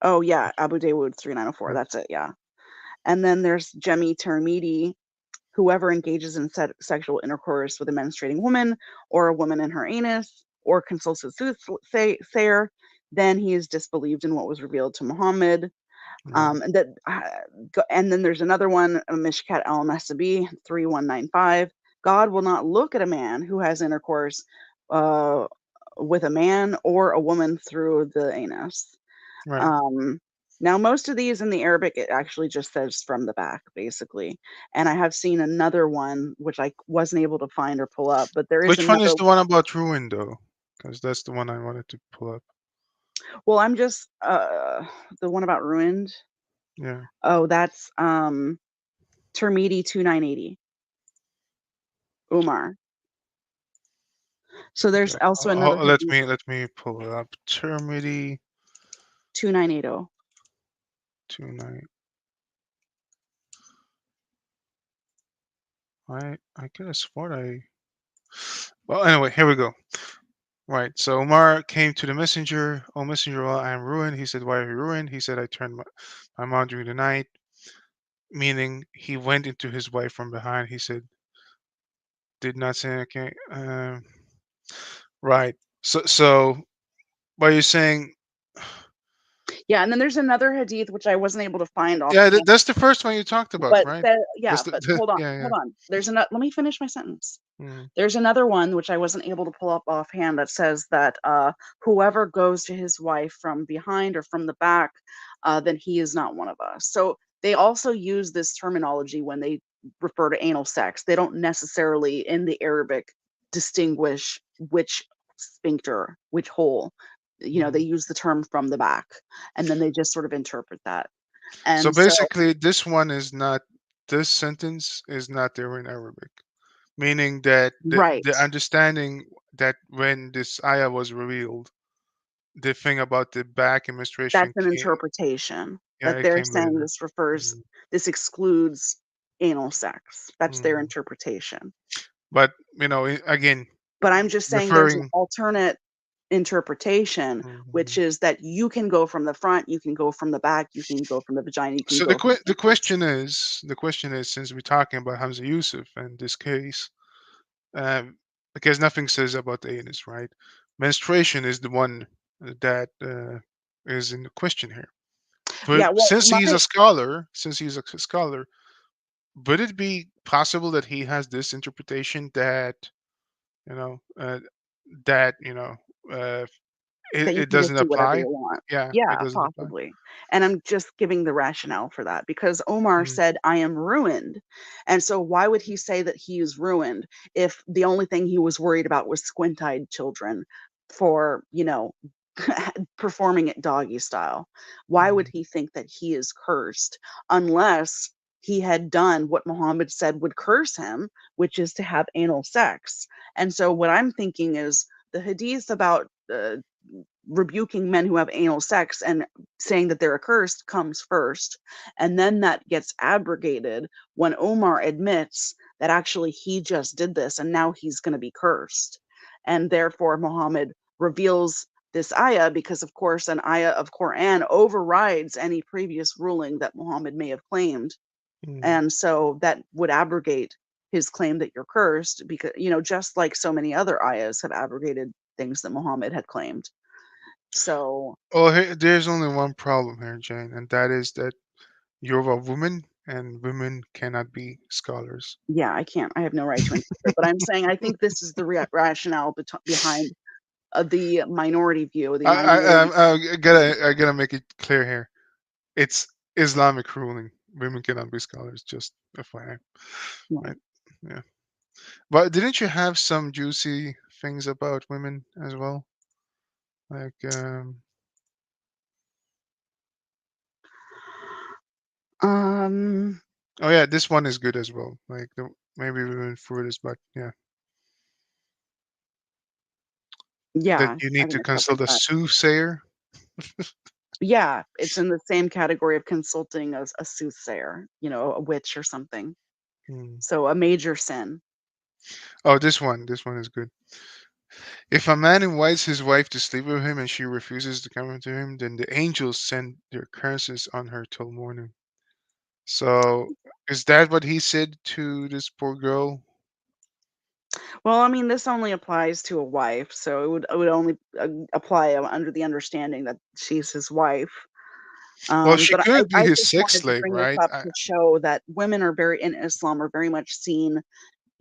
Oh yeah, Abu Dawood 3904. Yeah. That's it. Yeah. And then there's Jemi Termidi. Whoever engages in sexual intercourse with a menstruating woman or a woman in her anus or consults a soothsayer, then he is disbelieved in what was revealed to Muhammad. Right. And then there's another one, Mishkat al-Nasabi 3195. God will not look at a man who has intercourse uh, with a man or a woman through the anus. Right. Um, now, most of these in the Arabic, it actually just says from the back, basically. And I have seen another one, which I wasn't able to find or pull up, but there is Which one another. is the one about ruin, though? because that's the one I wanted to pull up. Well, I'm just the one about ruined. Yeah. Oh, that's Termiti 2980. Umar. So there's also another Let hadith, me pull it up. Termity 2980. 29. I could have sworn I. Well, anyway, here we go. Right. So Omar came to the messenger. Oh, messenger, well, I am ruined. He said, why are you ruined? He said, I turned my mom during the night. Meaning, he went into his wife from behind. He said, did not say okay. Right. So, but you're saying, Yeah, and then there's another hadith which I wasn't able to find yeah, offhand, that's the first one you talked about, but right? yeah, That's the, but hold on, yeah, hold yeah. on. There's another. Let me finish my sentence. Mm, There's another one which I wasn't able to pull up offhand that says that whoever goes to his wife from behind or from the back, then he is not one of us. So they also use this terminology when they refer to anal sex. They don't necessarily, in the Arabic, distinguish which sphincter, which hole. They mm. use the term from the back, and then they just sort of interpret that. So And so, basically, this one is not. This sentence is not there in Arabic, meaning that right. the understanding that when this ayah was revealed, the thing about the back That's administration an came. interpretation Yeah, that it they're came saying later. Mm, this excludes anal sex. That's their mm. interpretation. But again, But I'm just saying there's an referring. alternate interpretation, which Mhm. is that you can go from the front, you can go from the back, you can go from the vagina, you can So go from the anus. the question is, since we're talking about Hamza Yusuf in this case, um, because nothing says about the anus, right? Menstruation is the one that is in the question here. But Yeah, well, since he's a scholar, would it be possible that he has this interpretation that you know uh, that uh, that you it can just doesn't do whatever apply? you want. Yeah, it Yeah, doesn't apply. possibly. And I'm just giving the rationale for that because Omar Mm, said, I am ruined. And so why would he say that he is ruined if the only thing he was worried about was squint eyed children for, performing it doggy style? Why would mm, he think that he is cursed unless he had done what Muhammad said would curse him, which is to have anal sex? And so what I'm thinking is the hadith about rebuking men who have anal sex and saying that they're accursed comes first. And then that gets abrogated when Omar admits that actually he just did this and now he's going to be cursed. And therefore, Muhammad reveals this ayah because, of course, an ayah of Quran overrides any previous ruling that Muhammad may have claimed. mm. And so that would abrogate his claim that you're cursed because, just like so many other ayahs have abrogated things that Muhammad had claimed. So, Oh, there's only one problem here, Jane, and that is that you're a woman, and women cannot be scholars. yeah, I have no right to interpret, but I'm saying I think this is the rationale behind the minority view, the minority. I gotta make it clear here. It's Islamic ruling. Women cannot be scholars. Just FYI, Yeah. right? Yeah. But didn't you have some juicy things about women as well? Like, Um, oh yeah, this one is good as well. Like, maybe we went through this, but yeah, that yeah, you I need think to I covered consult a that. soothsayer. Yeah, it's in the same category of consulting a soothsayer, a witch or something. Hmm. So a major sin. Oh, this one is good. If a man invites his wife to sleep with him and she refuses to come to him, then the angels send their curses on her till morning. So, is that what he said to this poor girl? Well, I mean, this only applies to a wife, so it would only apply under the understanding that she's his wife. Well, she But couldn't be I his just sex wanted to slave, bring this right? up to show that women are in Islam are very much seen.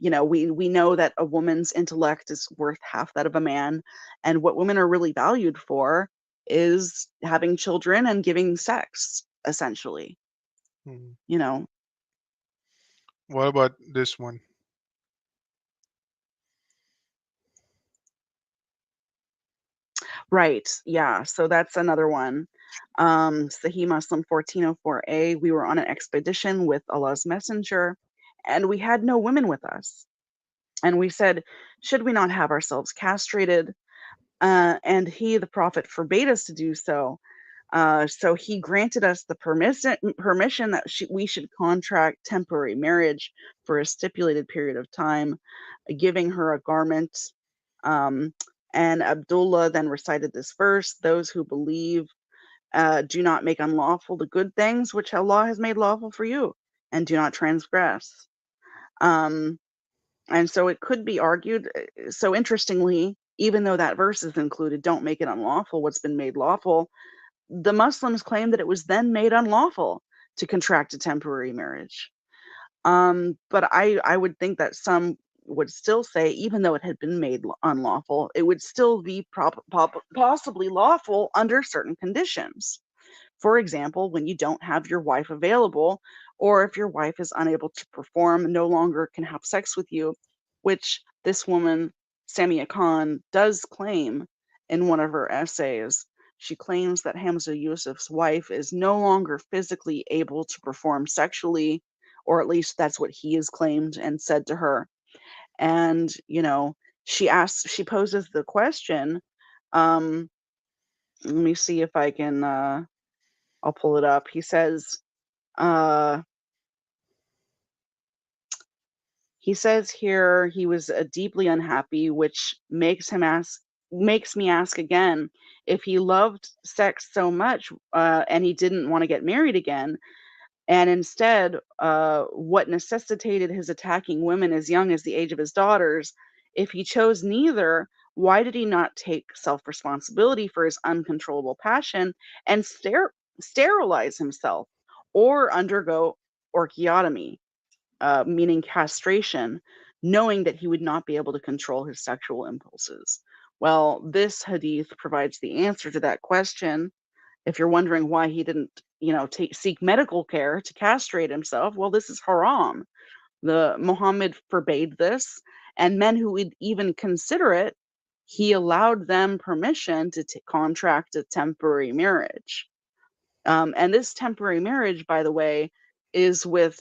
We know that a woman's intellect is worth half that of a man, and what women are really valued for is having children and giving sex, essentially. Hmm. You know, What about this one? Right. Yeah. So that's another one. Sahih Muslim 1404a. We were on an expedition with Allah's Messenger, and we had no women with us. And we said, should we not have ourselves castrated? And he, the Prophet, forbade us to do so. So he granted us the permission that we should contract temporary marriage for a stipulated period of time, giving her a garment. Um, and Abdullah then recited this verse: "Those who believe do not make unlawful the good things which Allah has made lawful for you, and do not transgress." Um, and so it could be argued. So interestingly, even though that verse is included, don't make it unlawful what's been made lawful, the Muslims claim that it was then made unlawful to contract a temporary marriage. But I would think that some would still say, even though it had been made unlawful, it would still be possibly lawful under certain conditions. For example, when you don't have your wife available, or if your wife is unable to perform, no longer can have sex with you, which this woman, Samia Khan, does claim in one of her essays. She claims that Hamza Yusuf's wife is no longer physically able to perform sexually, or at least that's what he has claimed and said to her. And, she poses the question. Um, Let me see if I can, I'll pull it up. He says, uh, he says here he was deeply unhappy, which makes me ask again, if he loved sex so much and he didn't want to get married again, and instead, what necessitated his attacking women as young as the age of his daughters? If he chose neither, why did he not take self responsibility for his uncontrollable passion and sterilize himself or undergo orchiotomy, meaning castration, knowing that he would not be able to control his sexual impulses? Well, this hadith provides the answer to that question. If you're wondering why he didn't, seek medical care to castrate himself, well, this is haram. The Muhammad forbade this, and men who would even consider it, he allowed them permission to contract a temporary marriage. And this temporary marriage, by the way, is with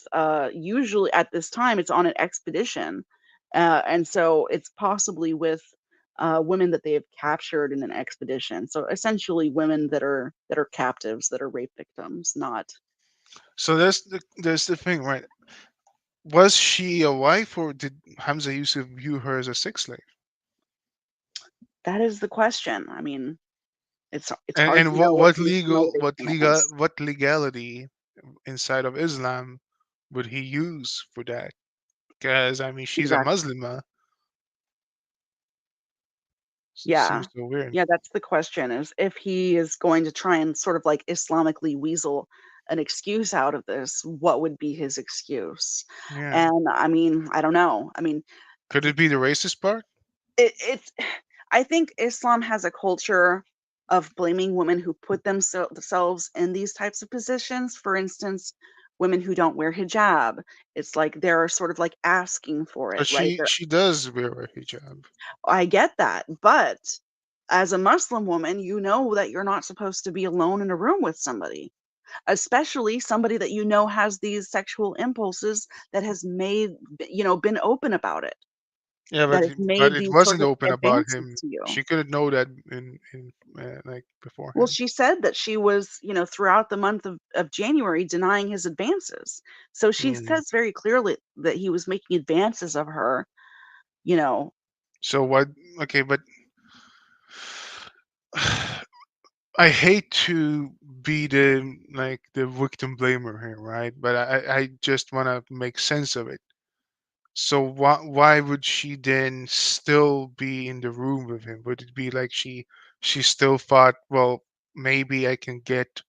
usually at this time it's on an expedition, and so it's possibly with women that they have captured in an expedition. So essentially, women that are captives, that are rape victims. Not So there's the thing, right? Was she a wife, or did Hamza Yusuf view her as a sex slave? that is the question. I mean, it's hard And to know what his motivation is. what legality inside of Islam would he use for that? Because I mean, she's a Exactly. Muslima. Yeah. Seems so weird. Yeah, that's the question, is if he is going to try and sort of like Islamically weasel an excuse out of this, what would be his excuse? Yeah. And I mean, I don't know. I mean, Could it be the racist part? it's I think Islam has a culture of blaming women who put themselves in these types of positions. For instance, women who don't wear hijab. It's like they're sort of like asking for it, But right? she does wear a hijab. I get that, but as a Muslim woman, you know that you're not supposed to be alone in a room with somebody, especially somebody that you know has these sexual impulses, that has been open about it, Yeah, that but has but made it these sort wasn't of open about advances him. to you. She couldn't know that in like Well, beforehand. she said that she was, throughout the month of January denying his advances. So she Mm. says very clearly that he was making advances of her, you know. So what? Okay, but I hate to be the victim blamer here, right? But I just want to make sense of it. So why would she then still be in the room with him? Would it be like she still thought, well, maybe I can get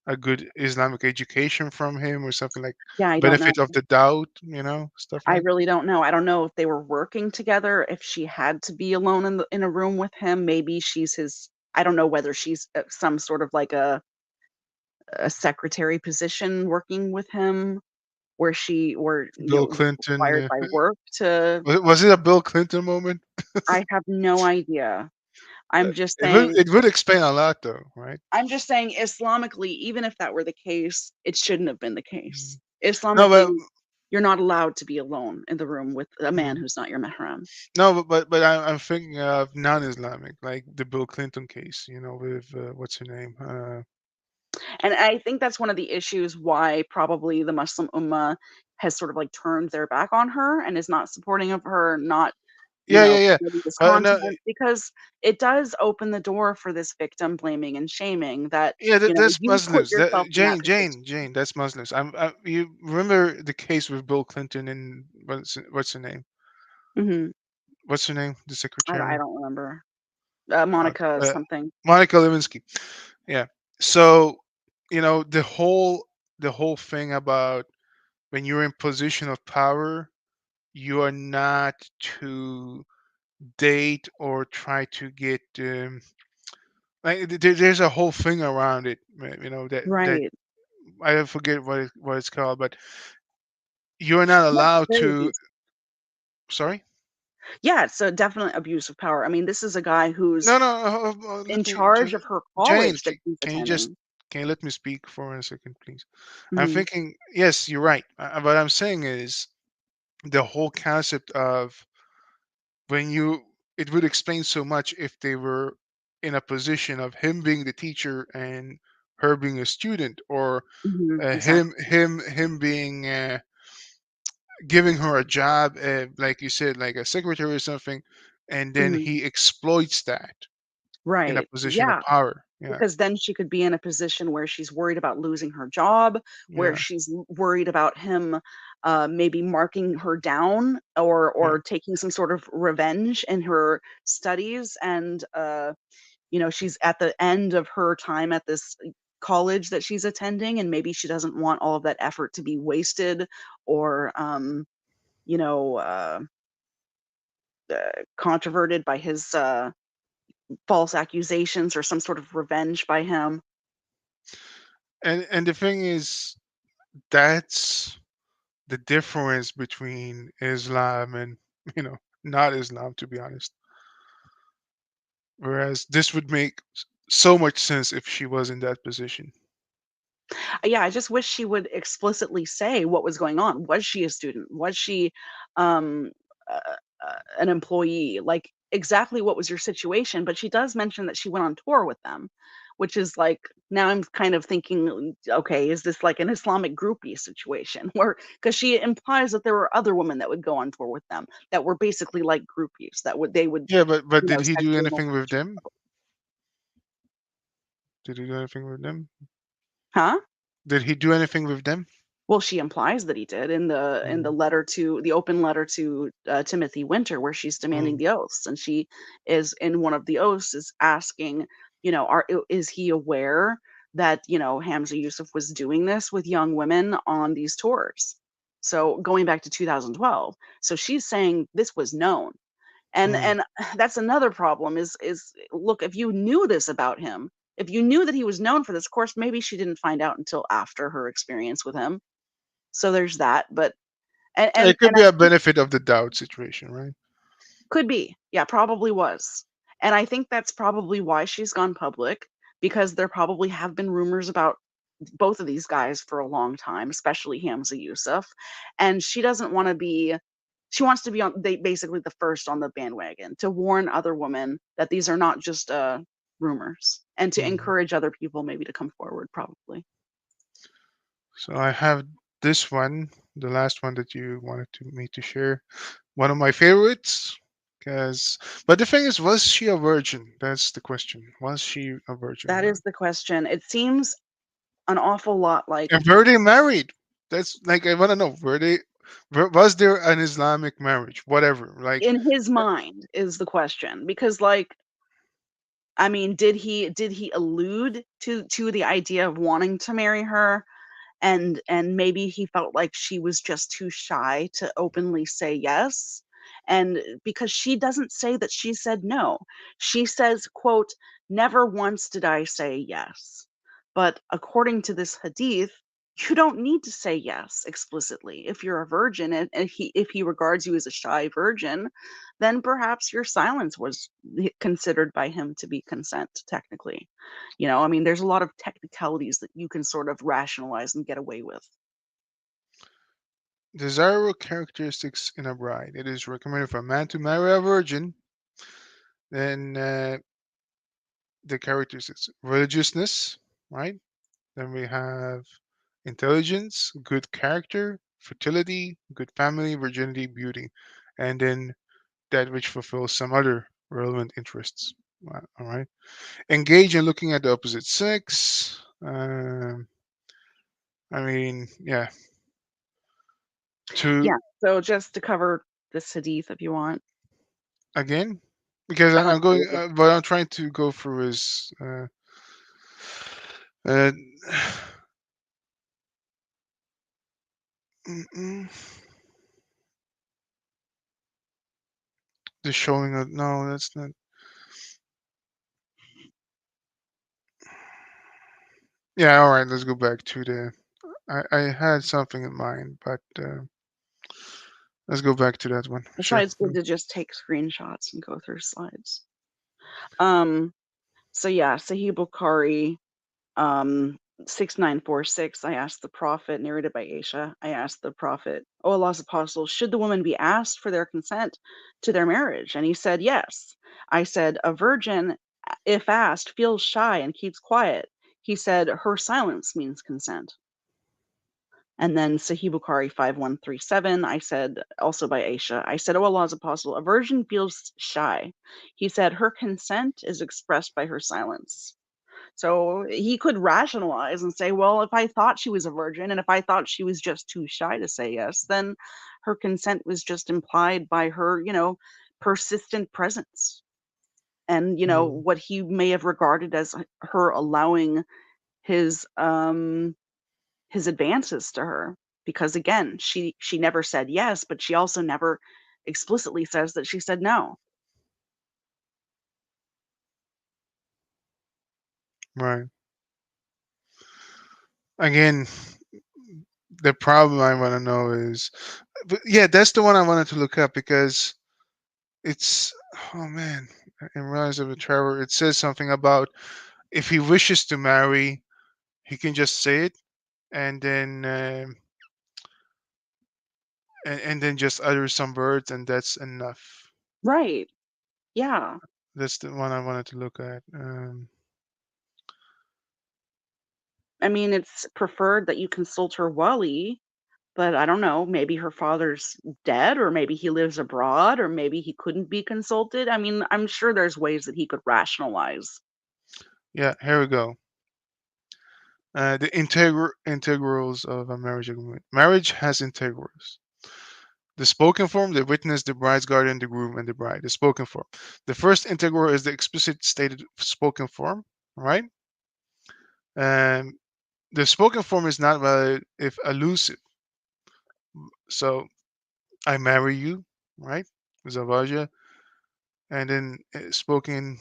a good Islamic education from him or something, like Yeah, I don't know. benefit of the doubt, stuff I like. really don't know. I don't know if they were working together, if she had to be alone in a room with him. Maybe she's his. I don't know whether she's some sort of like a secretary position working with him, where Bill was Clinton. required by work to. Was it a Bill Clinton moment? I have no idea. I'm just It would saying it would explain a lot, though, right? Islamically, even if that were the case, it shouldn't have been the case. Mm. No, Islamically, but you're not allowed to be alone in the room with a man mm. who's not your mahram. No, but I'm thinking of non-Islamic, like the Bill Clinton case, with what's her name? And I think that's one of the issues why probably the Muslim Ummah has sort of like turned their back on her and is not supporting of her, not, Yeah, yeah, yeah. promoting this No, content, because it does open the door for this victim blaming and shaming that, yeah, that's you put Muslims. yourself in that position. Jane, that's Muslims. You remember the case with Bill Clinton and what's her name? Mhm. What's her name? The I secretary, don't remember. uh, Monica uh, something. Monica Lewinsky. Yeah. So, the whole thing about when you're in position of power, you are not to date or try to get like there's a whole thing around it, that Right. I forget what it's called, but you're not Yeah, it's allowed very to. abusive. Sorry. Yeah, it's a definite abuse of power. I mean, this is a guy who's No, no. in Let me, charge of her Jane. college that she's Can you just attending. can you let me speak for a second, please? I'm Mhm. thinking. Yes, you're right. What I'm saying is the whole concept of when you. It would explain so much if they were in a position of him being the teacher and her being a student, or Mhm. Exactly. him being giving her a job, like you said, like a secretary or something, and then Mhm. he exploits that in a Right. position of Yeah. power. Yeah, Because then she could be in a position where she's worried about losing her job, where yeah, she's worried about him, maybe marking her down, or yeah, taking some sort of revenge in her studies, and she's at the end of her time at this college that she's attending, and maybe she doesn't want all of that effort to be wasted, or you know uh, controverted by his false accusations, or some sort of revenge by him. and the thing is, that's the difference between Islam and not Islam, to be honest. Whereas this would make so much sense if she was in that position. Yeah, I just wish she would explicitly say what was going on. Was she a student? Was she um, uh, an employee? Like, exactly what was your situation? But she does mention that she went on tour with them, which is like, now I'm kind of thinking, okay, is this like an Islamic groupie situation? Where, because she implies that there were other women that would go on tour with them that were basically like groupies, that would, they would, Yeah, but did he do sexually anything with molest. them? Did he do anything with them? Huh? Did he do anything with them? Well, she implies that he did in the Mm, letter to the open letter to Timothy Winter, where she's demanding mm, the oaths, and she is in one of the oaths is asking, is he aware that Hamza Yusuf was doing this with young women on these tours? So going back to 2012, so she's saying this was known, and mm. that's another problem. Is look, if you knew this about him, if you knew that he was known for this, of course, maybe she didn't find out until after her experience with him, so there's that, but and and It could and be I a think benefit of the doubt situation, right? could be. Yeah, probably was. And I think that's probably why she's gone public, because there probably have been rumors about both of these guys for a long time, especially Hamza Yusuf, and she wants to be on basically the first on the bandwagon to warn other women that these are not just rumors, and to Mhm. encourage other people maybe to come forward probably. So I have this one, the last one that you wanted me to share. One of my favorites, because but the thing is, was she a virgin? That's the question. Was she a virgin or That not? is the question. It seems an awful lot like And were they married? That's like I want to know. Was there an Islamic marriage? Whatever. Like, in his mind is the question, because like, I mean, did he allude to the idea of wanting to marry her, and maybe he felt like she was just too shy to openly say yes, and because she doesn't say that she said no, she says, quote, never once did I say yes, but according to this hadith, you don't need to say yes explicitly. If you're a virgin and if he regards you as a shy virgin, then perhaps your silence was considered by him to be consent technically. I mean, there's a lot of technicalities that you can sort of rationalize and get away with. Desirable characteristics in a bride. It is recommended for a man to marry a virgin. Then the characteristics: religiousness, right? Then we have intelligence, good character, fertility, good family, virginity, beauty, and then that which fulfills some other relevant interests. All right. Engage in looking at the opposite sex. I mean, yeah. To Yeah. So just to cover this hadith, if you want. again, because I'm going, but I'm trying to go through his. Uh, the showing of no, that's not. Yeah, all right. Let's go back to the. I had something in mind, but let's go back to that one. That's why Sure. it's good to just take screenshots and go through slides. So yeah, Sahih Bukhari, 6946. I asked the Prophet, narrated by Aisha. I asked the Prophet, "Oh Allah's apostle, should the woman be asked for their consent to their marriage?" And he said, "Yes." I said, "A virgin, if asked, feels shy and keeps quiet." He said, "Her silence means consent." And then Sahih Bukhari 5137, I said, also by Aisha, I said, "Oh Allah's apostle, a virgin feels shy." He said, "Her consent is expressed by her silence." So he could rationalize and say, well, if I thought she was a virgin and if I thought she was just too shy to say yes, then her consent was just implied by her, persistent presence. And, what he may have regarded as her allowing his his advances to her, because again, she never said yes, but she also never explicitly says that she said no. Right. Again, the problem I want to know is, but yeah, that's the one I wanted to look up because it's, oh man, in Rise of the Traveler, it says something about if he wishes to marry, he can just say it, and then and then just utter some words, and that's enough. Right. Yeah. That's the one I wanted to look at. I mean, it's preferred that you consult her wali, but I don't know, maybe her father's dead, or maybe he lives abroad, or maybe he couldn't be consulted. I mean, I'm sure there's ways that he could rationalize. Yeah, here we go. The integrals of a marriage agreement. Marriage has integrals. The spoken form, the witness, the bride's guardian, the groom, and the bride. The spoken form. The first integral is the explicit stated spoken form, right? Um, the spoken form is not valid if allusive. So, I marry you, right? Zavaja. And then spoken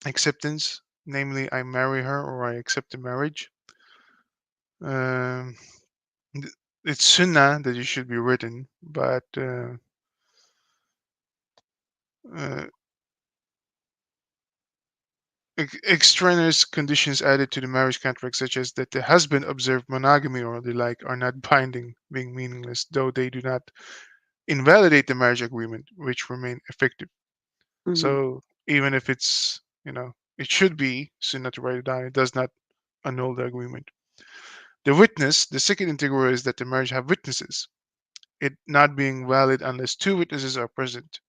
acceptance, namely, I marry her or I accept the marriage. Um, it's sunnah that it should be written, but uh, extraneous conditions added to the marriage contract, such as that the husband observe monogamy or the like, are not binding, being meaningless, though they do not invalidate the marriage agreement, which remain effective. Mhm. So even if it's, it should be sunnah to write it down, it does not annul the agreement. The witness, the second integral is that the marriage have witnesses, it not being valid unless two witnesses are present,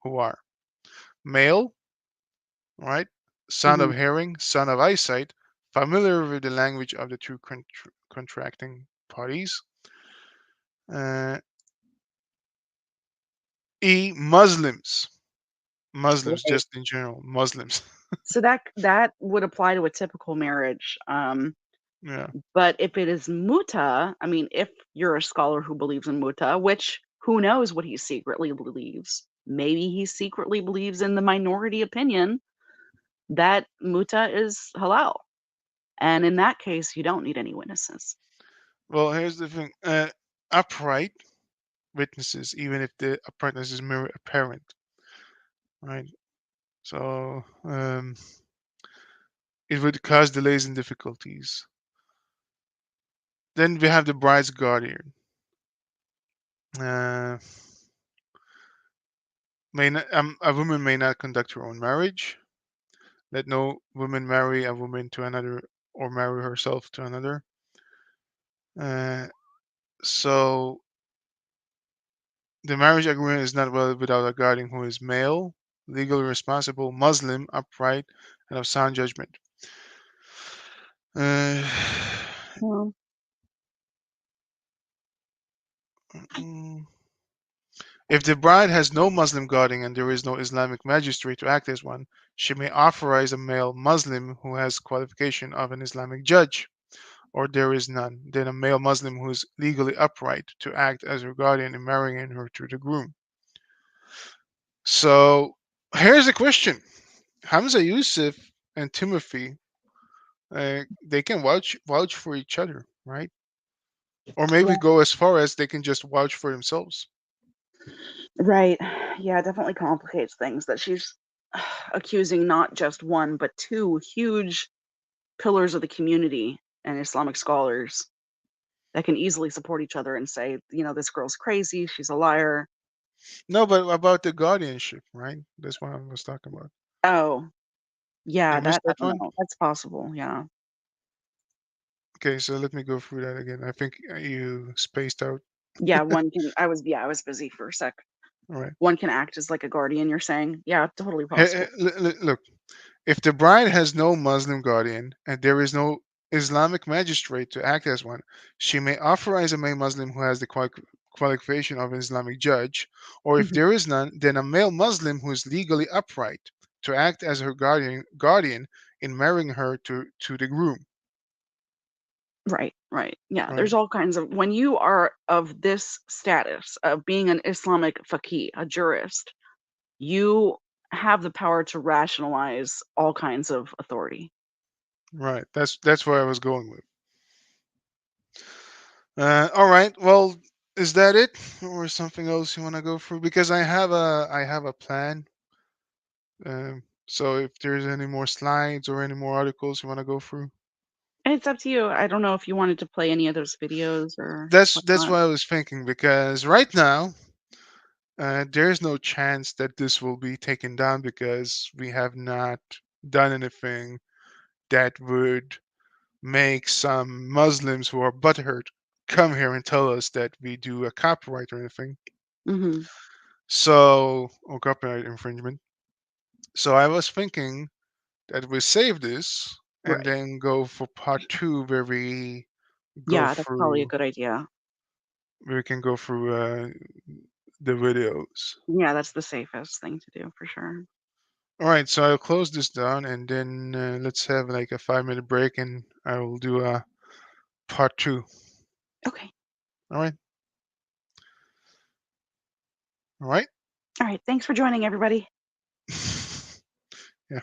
who are male, right? Son of Mhm. hearing, son of eyesight, familiar with the language of the two contracting parties. Uh, Muslims. Muslims, Right. just in general, Muslims. So that would apply to a typical marriage. Yeah, But if it is muta, I mean, if you're a scholar who believes in muta, which who knows what he secretly believes? Maybe he secretly believes in the minority opinion that muta is halal. And in that case, you don't need any witnesses. Well, here's the thing. Upright witnesses, even if the uprightness is merely apparent, right? So it would cause delays and difficulties. Then we have the bride's guardian. Uh, a woman may not conduct her own marriage. Let no woman marry a woman to another or marry herself to another. Uh, so the marriage agreement is not valid without a guardian who is male, legally responsible, Muslim, upright, and of sound judgment. Uh, Well, mm, if the bride has no Muslim guardian and there is no Islamic magistrate to act as one, she may authorize a male Muslim who has qualification of an Islamic judge, or there is none, then a male Muslim who is legally upright to act as her guardian in marrying her to the groom. So here's a question. Hamza Yusuf and Timothy, they can vouch for each other, right? Or maybe go as far as they can just vouch for themselves. right. Yeah, it definitely complicates things that she's accusing not just one, but two huge pillars of the community and Islamic scholars that can easily support each other and say, this girl's crazy, she's a liar. No, but about the guardianship, right? That's what I was talking about. Oh, You yeah, missed that I that don't one? know. That's possible. Yeah. Okay, so let me go through that again. I think you spaced out. Yeah, I was busy for a sec. All right. One can act as like a guardian, you're saying? Yeah, totally possible. Look, if the bride has no Muslim guardian and there is no Islamic magistrate to act as one, she may authorize a male Muslim who has the qualification of an Islamic judge, or if Mhm. there is none, then a male Muslim who is legally upright to act as her guardian in marrying her to the groom. Right, right. Yeah, Right, there's all kinds of when you are of this status of being an Islamic faqih, a jurist, you have the power to rationalize all kinds of authority. right. That's where I was going with. All right. Well, is that it, or something else you want to go through? Because I have a plan. So if there's any more slides or any more articles you want to go through, And it's up to you. I don't know if you wanted to play any of those videos or that's whatnot. what I was thinking. Because right now, there's no chance that this will be taken down because we have not done anything that would make some Muslims who are butthurt come here and tell us that we do a copyright or anything. Mhm. So, or copyright infringement. So I was thinking that we save this and Right. then go for part two where we go Yeah, that's probably a through good idea. we can go through the videos. Yeah, that's the safest thing to do for sure. All right, so I'll close this down and then let's have like a 5 minute break and I will do a part two. Okay. All right, all right. All right. Thanks for joining, everybody. Yeah.